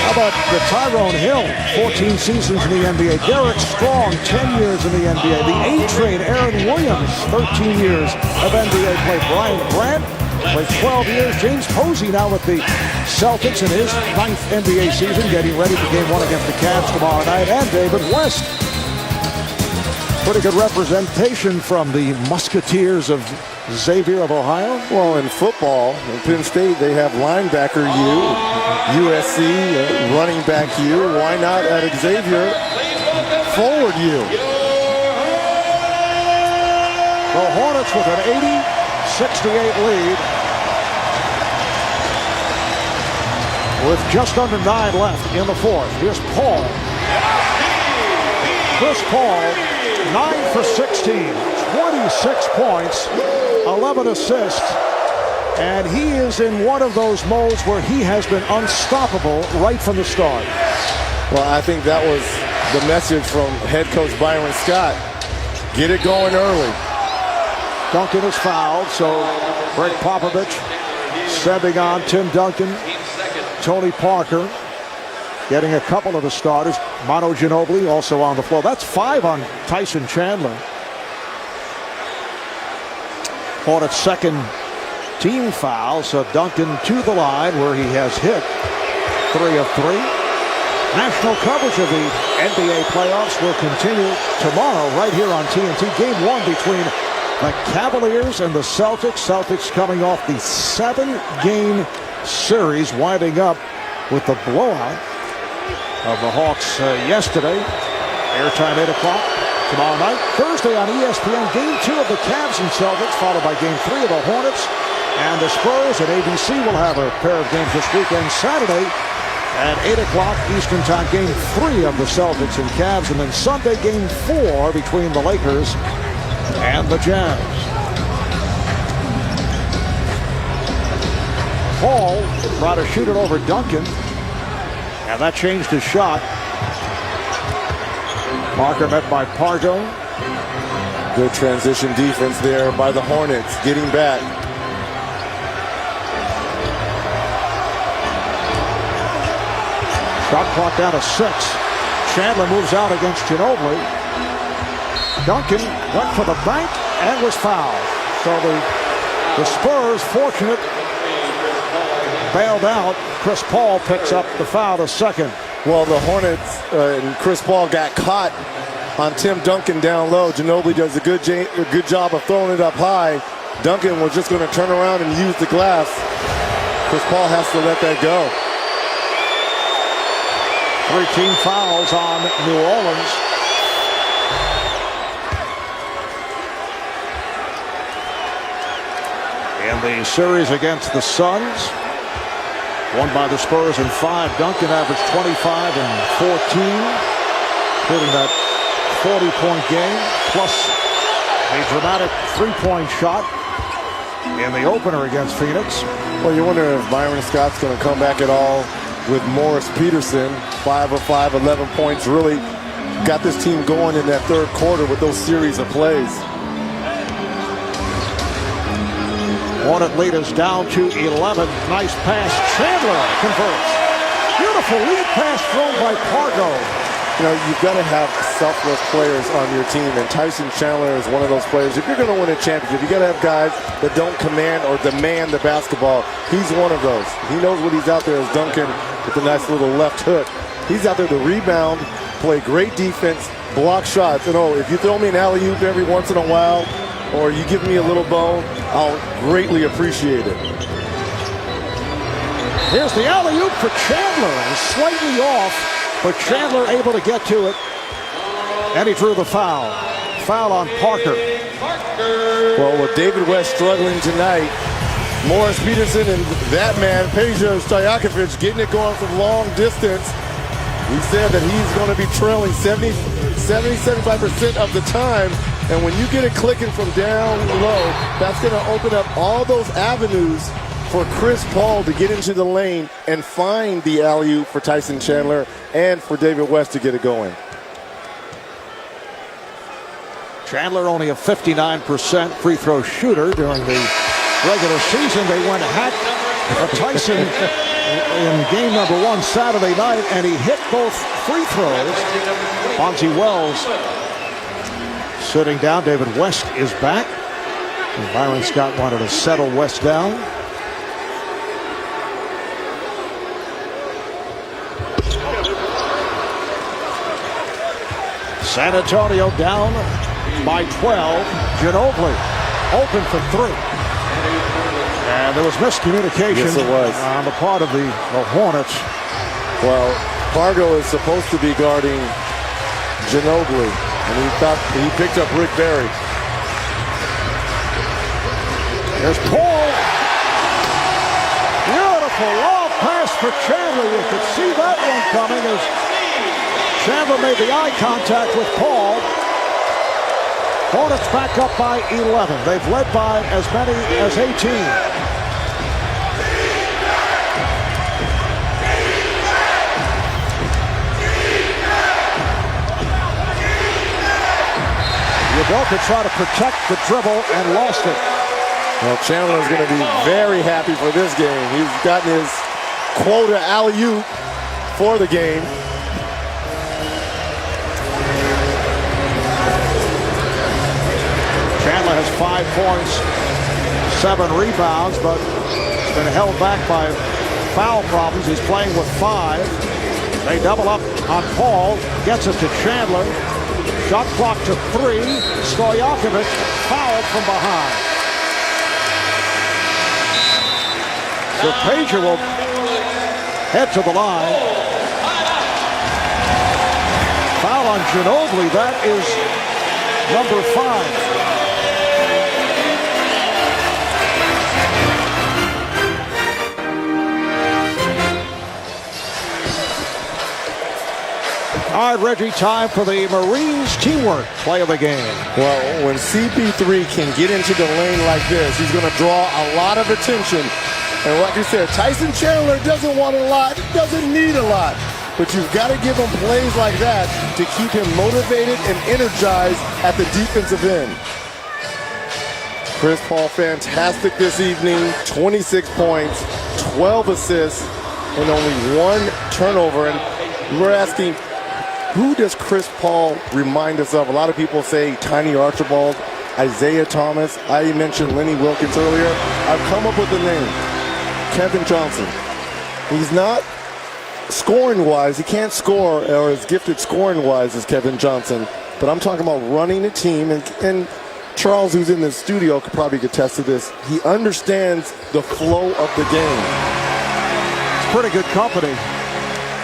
How about the Tyrone Hill, 14 seasons in the NBA. Derek Strong, 10 years in the NBA. The A-Train, Aaron Williams, 13 years of NBA play. Brian Grant played 12 years. James Posey now with the Celtics in his 9th NBA season, getting ready for game 1 against the Cavs tomorrow night. And David West. Pretty good representation from the Musketeers of Xavier of Ohio. Well, in football, in Penn State, they have linebacker U, USC, running back U. Why not at Xavier, forward U? The Hornets with an 80-68 lead. With just under 9 left in the fourth. Here's Paul. Chris Paul, 9 for 16, 26 points, 11 assists, and he is in one of those modes where he has been unstoppable right from the start. Well, I think that was the message from head coach Byron Scott. Get it going early. Duncan is fouled, so Greg Popovich sending on Tim Duncan, Tony Parker, getting a couple of the starters. Manu Ginobili also on the floor. That's 5 on Tyson Chandler. Hornets' second team foul, so Duncan to the line where he has hit 3 of 3. National coverage of the NBA playoffs will continue tomorrow right here on TNT. Game 1 between The Cavaliers and the Celtics. Celtics coming off the 7-game series, winding up with the blowout of the Hawks yesterday. Airtime 8 o'clock tomorrow night. Thursday on ESPN, Game 2 of the Cavs and Celtics, followed by Game 3 of the Hornets and the Spurs. At ABC will have a pair of games this weekend. Saturday at 8 o'clock Eastern Time, Game 3 of the Celtics and Cavs. And then Sunday, Game 4 between the Lakers and the Jazz. Paul tried to shoot it over Duncan, and that changed his shot. Parker met by Pargo. Good transition defense there by the Hornets, getting back. Shot clock down to 6. Chandler moves out against Ginobili. Duncan went for the bank and was fouled. So the Spurs, fortunate, bailed out. Chris Paul picks up the foul, the second. Well, the Hornets and Chris Paul got caught on Tim Duncan down low. Ginobili does a good job of throwing it up high. Duncan was just going to turn around and use the glass. Chris Paul has to let that go. 3 team fouls on New Orleans. In the series against the Suns, won by the Spurs in 5. Duncan averaged 25 and 14, including that 40-point game, plus a dramatic 3-point shot in the opener against Phoenix. Well, you wonder if Byron Scott's going to come back at all with Morris Peterson. 5 of 5, 11 points. Really got this team going in that third quarter with those series of plays. Hornet lead is down to 11. Nice pass. Chandler converts. Beautiful lead pass thrown by Pargo. You know, you've got to have selfless players on your team, and Tyson Chandler is one of those players. If you're going to win a championship, you got to have guys that don't command or demand the basketball. He's one of those. He knows what he's out there as Duncan with a nice little left hook. He's out there to rebound, play great defense, block shots. And if you throw me an alley-oop every once in a while, or you give me a little bone, I'll greatly appreciate it. Here's the alley-oop for Chandler. It's slightly off, but Chandler able to get to it. And he drew the foul. Foul on Parker. Well, with David West struggling tonight, Morris Peterson and that man, Peja Stojakovic, getting it going from long distance. We said that he's going to be trailing 75% of the time. And when you get it clicking from down low, that's going to open up all those avenues for Chris Paul to get into the lane and find the alley-oop for Tyson Chandler and for David West to get it going. Chandler only a 59% free throw shooter during the regular season. They went hack Tyson in game number 1 Saturday night, and he hit both free throws. Bonzi Wells sitting down. David West is back. And Byron Scott wanted to settle West down. San Antonio down by 12. Ginobili open for 3. And there was miscommunication Yes, it was. on the part of the Hornets. Well, Pargo is supposed to be guarding Ginobili, and he thought he picked up Rick Barry. There's Paul. Beautiful long pass for Chandler. You could see that one coming as Chandler made the eye contact with Paul. Hornets back up by 11. They've led by as many as 18. Udoka tried to protect the dribble and lost it. Well, Chandler's going to be very happy for this game. He's gotten his quota alley-oop for the game. Chandler has 5 points, 7 rebounds, but he's been held back by foul problems. He's playing with 5. They double up on Paul, gets it to Chandler. Shot clock to 3. Stojakovic fouled from behind. So Pager will head to the line. Foul on Ginobili. That is number 5. All right, Reggie, time for the Marines teamwork play of the game. Well, when CP3 can get into the lane like this, he's going to draw a lot of attention. And like you said, Tyson Chandler doesn't want a lot, doesn't need a lot. But you've got to give him plays like that to keep him motivated and energized at the defensive end. Chris Paul, fantastic this evening. 26 points, 12 assists, and only 1 turnover. And we're asking, who does Chris Paul remind us of? A lot of people say Tiny Archibald, Isaiah Thomas. I mentioned Lenny Wilkins earlier. I've come up with the name, Kevin Johnson. He's not scoring-wise. He can't score or as gifted scoring-wise as Kevin Johnson. But I'm talking about running a team. And Charles, who's in the studio, could probably attest to this. He understands the flow of the game. It's pretty good company.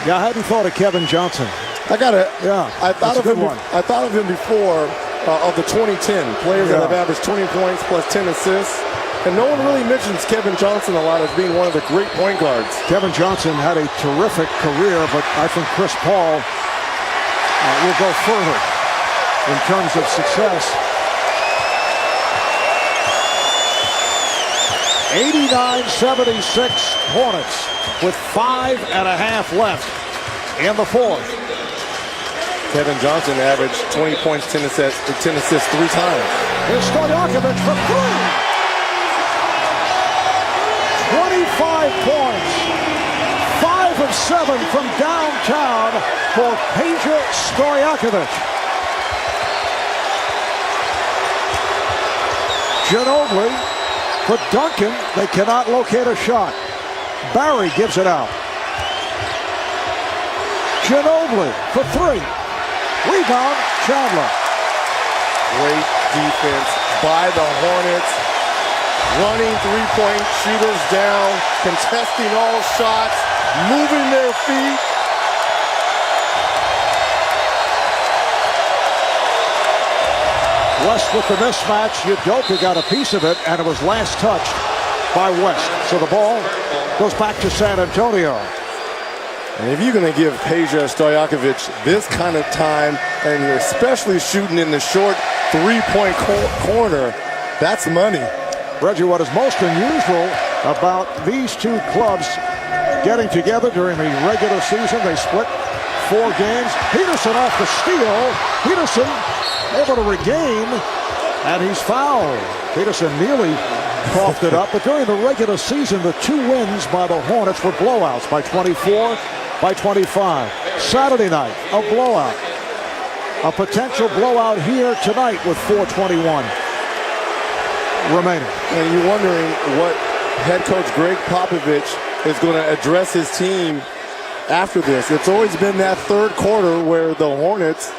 Yeah, I hadn't thought of Kevin Johnson. I thought of him before of the 2010 players that have averaged 20 points plus 10 assists. And no one really mentions Kevin Johnson a lot as being one of the great point guards. Kevin Johnson had a terrific career, but I think Chris Paul will go further in terms of success. 89-76 Hornets with 5.5 left in the fourth. Kevin Johnson averaged 20 points, 10 assists 3 times. Here's Stojakovic for 3. 25 points. 5 of 7 from downtown for Peja Stojakovic. Ginobili for Duncan. They cannot locate a shot. Barry gives it out. Ginobili for 3. Rebound, Chandler. Great defense by the Hornets. Running three-point shooters down, contesting all shots, moving their feet. West with the mismatch. Udoka got a piece of it, and it was last touched by West. So the ball goes back to San Antonio. And if you're going to give Peja Stojakovic this kind of time, and especially shooting in the short three-point corner, that's money. Reggie, what is most unusual about these two clubs getting together during the regular season, they split 4 games. Peterson off the steal. Peterson able to regain, and he's fouled. Peterson nearly coughed it up, but during the regular season, the 2 wins by the Hornets were blowouts by 24, by 25. Saturday night, a blowout. A potential blowout here tonight with 4:21 remaining. And you're wondering what head coach Greg Popovich is going to address his team after this. It's always been that third quarter where the Hornets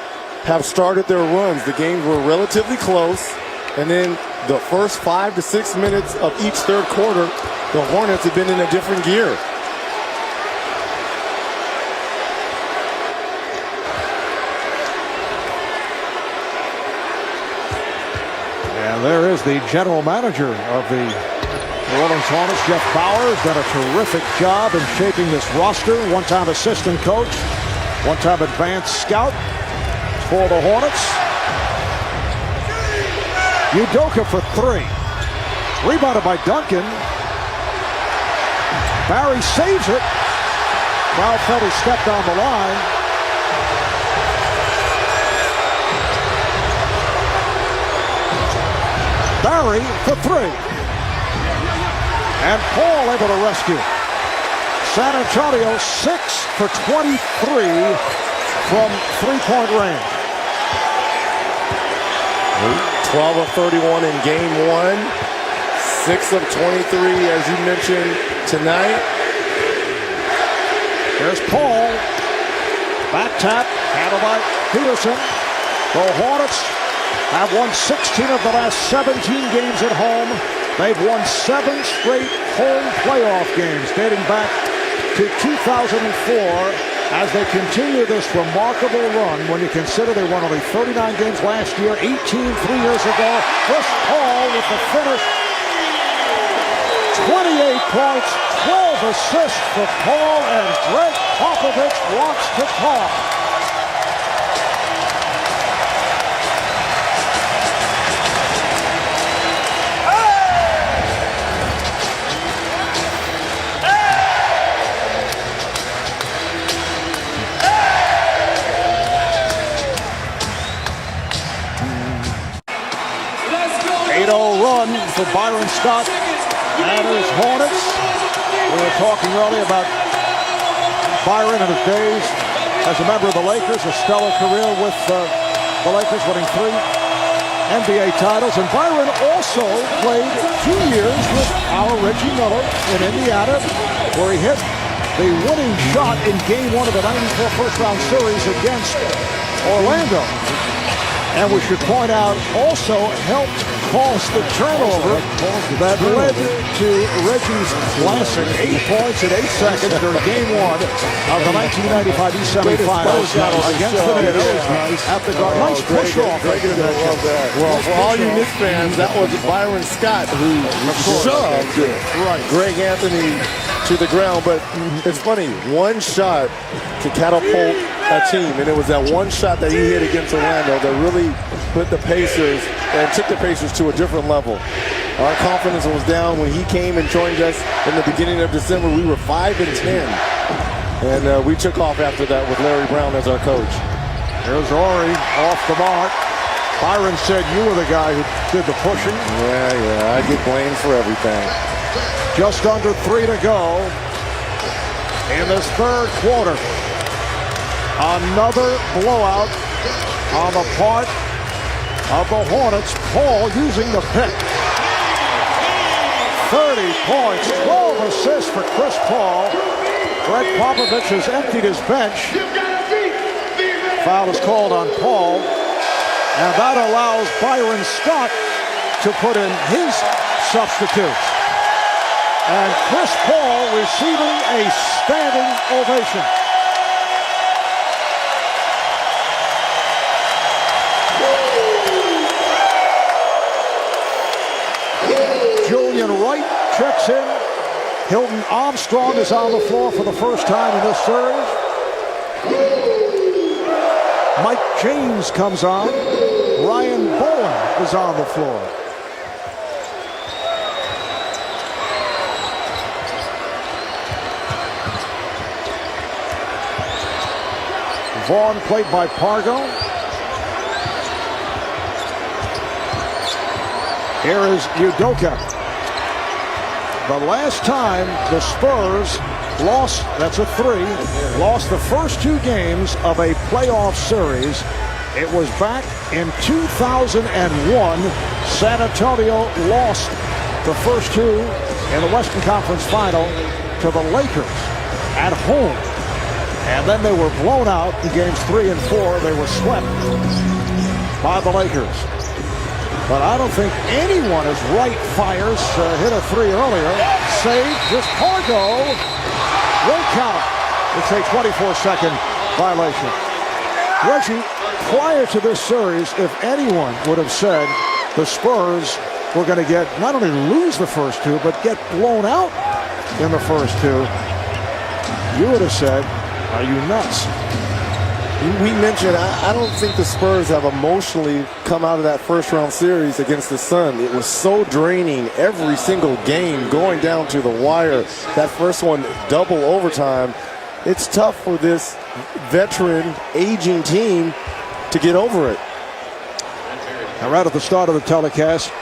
have started their runs. The games were relatively close, and then the first 5 to 6 minutes of each third quarter, the Hornets have been in a different gear. And there is the general manager of the New Orleans Hornets, Jeff Bauer, has done a terrific job in shaping this roster. One-time assistant coach, one-time advanced scout for the Hornets. Udoka for 3. Rebounded by Duncan. Barry saves it. Foul felt he stepped on the line. Barry for 3. And Paul able to rescue. San Antonio 6 for 23 from three-point range. 12 of 31 in game 1. 6 of 23, as you mentioned, tonight. There's Paul. Back tap, handled by Peterson. The Hornets have won 16 of the last 17 games at home. They've won 7 straight home playoff games dating back to 2004 as they continue this remarkable run when you consider they won only 39 games last year, 18 3 years ago. Chris Paul with the finish. 28 points, 12 assists for Paul, and Greg Popovich wants to talk. Run for Byron Scott and his Hornets. We were talking earlier about Byron and his days as a member of the Lakers, a stellar career with the Lakers, winning 3 NBA titles. And Byron also played 2 years with our Reggie Miller in Indiana, where he hit the winning shot in Game 1 of the '94 first-round series against Orlando. And we should point out, also helped cause the turnover that led to Reggie's glassing 8 points in 8 seconds during Game 1 of the 1995 East semifinals against the Knicks at the Garden. Nice push-off. Well, for all you Knicks fans, that was Byron Scott who shoved Greg Anthony to the ground. But it's funny, one shot to catapult a team, and it was that one shot that he hit against Orlando that really put the Pacers and took the Pacers to a different level. Our confidence was down when he came and joined us in the beginning of December. We were 5-10, and we took off after that with Larry Brown as our coach. Here's Horry off the mark. Byron said you were the guy who did the pushing. Yeah, I get blamed for everything. Just under 3 to go in this third quarter. Another blowout on the part of the Hornets. Paul using the pick. 30 points, 12 assists for Chris Paul. Greg Popovich has emptied his bench. Foul is called on Paul. And that allows Byron Scott to put in his substitute. And Chris Paul receiving a standing ovation. Julian Wright checks in. Hilton Armstrong is on the floor for the first time in this series. Mike James comes on. Ryan Bowen is on the floor. Vaughn played by Pargo. Here is Udoka. The last time the Spurs lost, that's a 3, lost the first 2 games of a playoff series. It was back in 2001. San Antonio lost the first 2 in the Western Conference Final to the Lakers at home. And then they were blown out in games 3 and 4. They were swept by the Lakers. But I don't think anyone as Wright fires hit a 3 earlier. Save, just Pargo. Won't count. It's a 24-second violation. Reggie, prior to this series, if anyone would have said the Spurs were going to get, not only lose the first 2, but get blown out in the first 2, you would have said, are you nuts? We mentioned, I don't think the Spurs have emotionally come out of that first-round series against the Sun. It was so draining every single game, going down to the wire. That first one, double overtime. It's tough for this veteran, aging team to get over it. Now, right at the start of the telecast,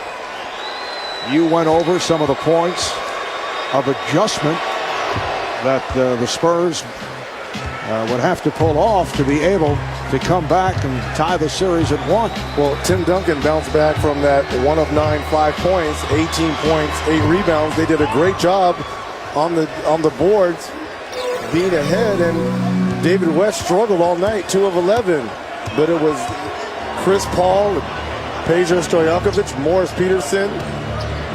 you went over some of the points of adjustment that the Spurs would have to pull off to be able to come back and tie the series at 1. Well, Tim Duncan bounced back from that 1 of 9, 5 points, 18 points, 8 rebounds. They did a great job on the boards, being ahead, and David West struggled all night, 2 of 11. But it was Chris Paul, Peja Stojakovic, Morris Peterson,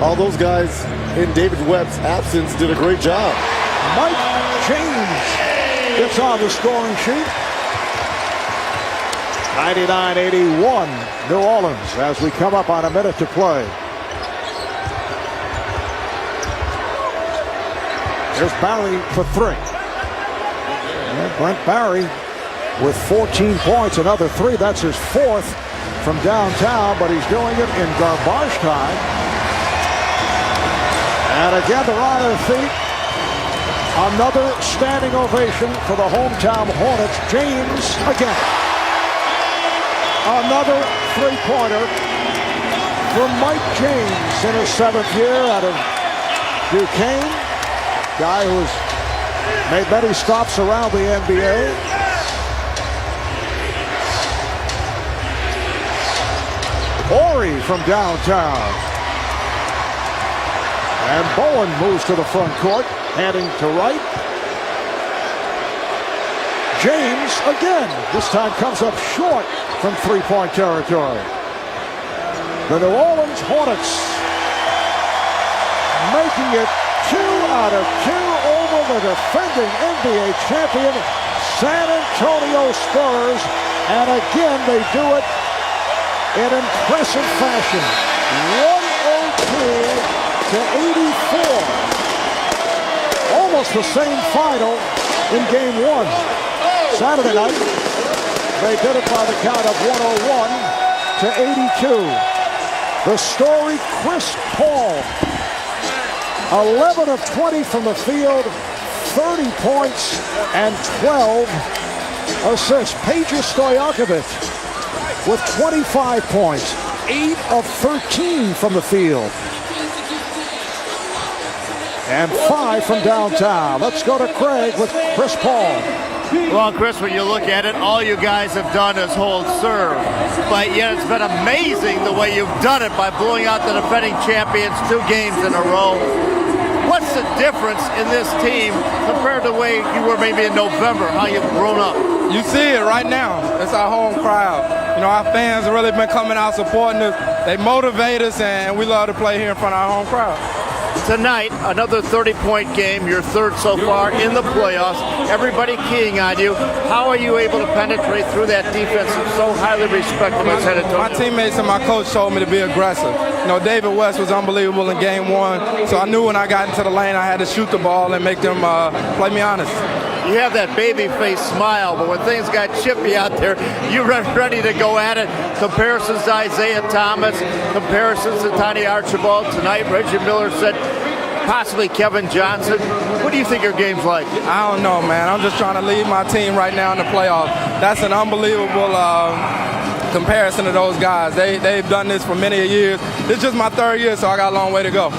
all those guys in David Webb's absence did a great job. Mike James gets on the scoring sheet. 99-81 New Orleans as we come up on a minute to play. Here's Barry for three. And Brent Barry with 14 points, another three. That's his fourth from downtown, but he's doing it in garbage time. And again, they're on their feet. Another standing ovation for the hometown Hornets. James again. Another three-pointer for Mike James in his seventh year out of Duquesne. Guy who's made many stops around the NBA. Horry from downtown. And Bowen moves to the front court, heading to right. James again, this time comes up short from three-point territory. The New Orleans Hornets making it 2 out of 2 over the defending NBA champion San Antonio Spurs. And again, they do it in impressive fashion. 102-84. Almost the same final in game one. Saturday night, they did it by the count of 101-82. The story, Chris Paul, 11 of 20 from the field, 30 points and 12 assists. Peja Stojakovic with 25 points, 8 of 13 from the field, and 5 from downtown. Let's go to Craig with Chris Paul. Well, Chris, when you look at it, all you guys have done is hold serve. But yet it's been amazing the way you've done it by blowing out the defending champions 2 games in a row. What's the difference in this team compared to the way you were maybe in November, how you've grown up? You see it right now. It's our home crowd. You know, our fans have really been coming out supporting us. They motivate us, and we love to play here in front of our home crowd. Tonight, another 30-point game, your third so far in the playoffs. Everybody keying on you. How are you able to penetrate through that defense that's so highly respected by San Antonio? My teammates and my coach told me to be aggressive. You know, David West was unbelievable in game one, so I knew when I got into the lane I had to shoot the ball and make them play me honest. You have that baby face smile, but when things got chippy out there, you were ready to go at it. Comparisons to Isaiah Thomas, comparisons to Tiny Archibald. Tonight, Reggie Miller said possibly Kevin Johnson. What do you think your game's like? I don't know, man. I'm just trying to lead my team right now in the playoffs. That's an unbelievable comparison to those guys. They've done this for many years. This is just my third year, so I got a long way to go.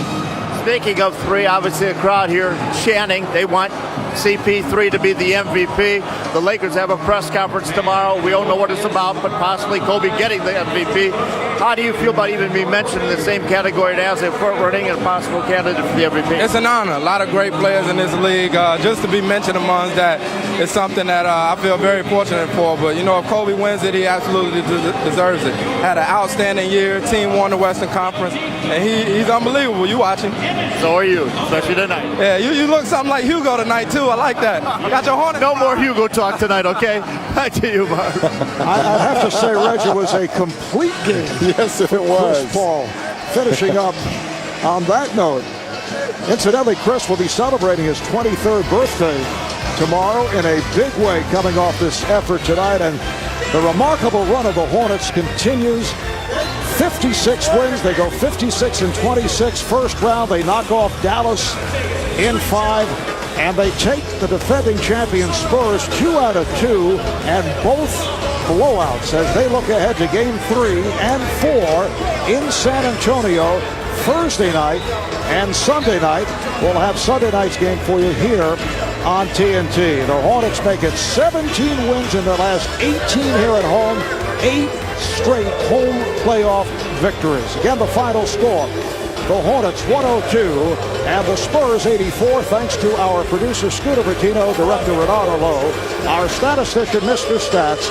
Speaking of three, obviously a crowd here chanting. They want CP3 to be the MVP. The Lakers have a press conference tomorrow. We don't know what it's about, but possibly Kobe getting the MVP. How do you feel about even being mentioned in the same category as a front-running and possible candidate for the MVP? It's an honor. A lot of great players in this league. Just to be mentioned amongst that is something that I feel very fortunate for. But, you know, if Kobe wins it, he absolutely deserves it. Had an outstanding year. Team won the Western Conference. And he's unbelievable. You watch him. So are you, especially tonight. Yeah, you look something like Hugo tonight, too. I like that. Got your Hornets. No more Hugo talk tonight, okay? Back to you, Mark. I have to say, Reggie, it was a complete game. Yes, it was. Chris Paul finishing up on that note. Incidentally, Chris will be celebrating his 23rd birthday tomorrow in a big way, coming off this effort tonight. And the remarkable run of the Hornets continues. 56 wins. They go 56-26. First round, they knock off Dallas in 5. And they take the defending champion Spurs 2 out of 2, and both blowouts as they look ahead to game 3 and 4 in San Antonio Thursday night and Sunday night. We'll have Sunday night's game for you here on TNT. The Hornets make it 17 wins in their last 18 here at home, 8 straight home playoff victories. Again, the final score. The Hornets 102 and the Spurs 84, thanks to our producer Scooter Bertino, director Renato Lowe, our statistician Mr. Stats,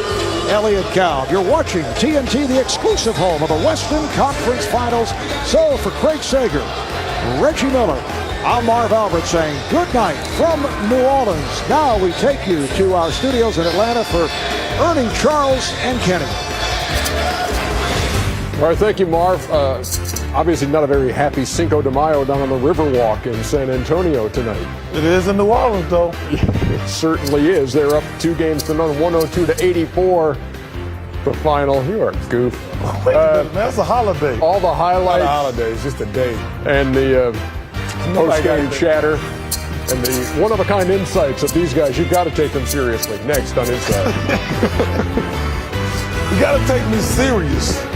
Elliot Cow. You're watching TNT, the exclusive home of the Western Conference Finals. So for Craig Sager, Reggie Miller, I'm Marv Albert saying good night from New Orleans. Now we take you to our studios in Atlanta for Ernie, Charles, and Kenny. All right, thank you, Marv. Obviously not a very happy Cinco de Mayo down on the Riverwalk in San Antonio tonight. It is in New Orleans, though. It certainly is. They're up 2-0, 102-84. The final. You are a goof. Wait a minute, man, that's a holiday. All the highlights. Not a holiday, it's just a day. And the post-game chatter and the one-of-a-kind insights of these guys. You've got to take them seriously. Next on Inside. You got to take me seriously.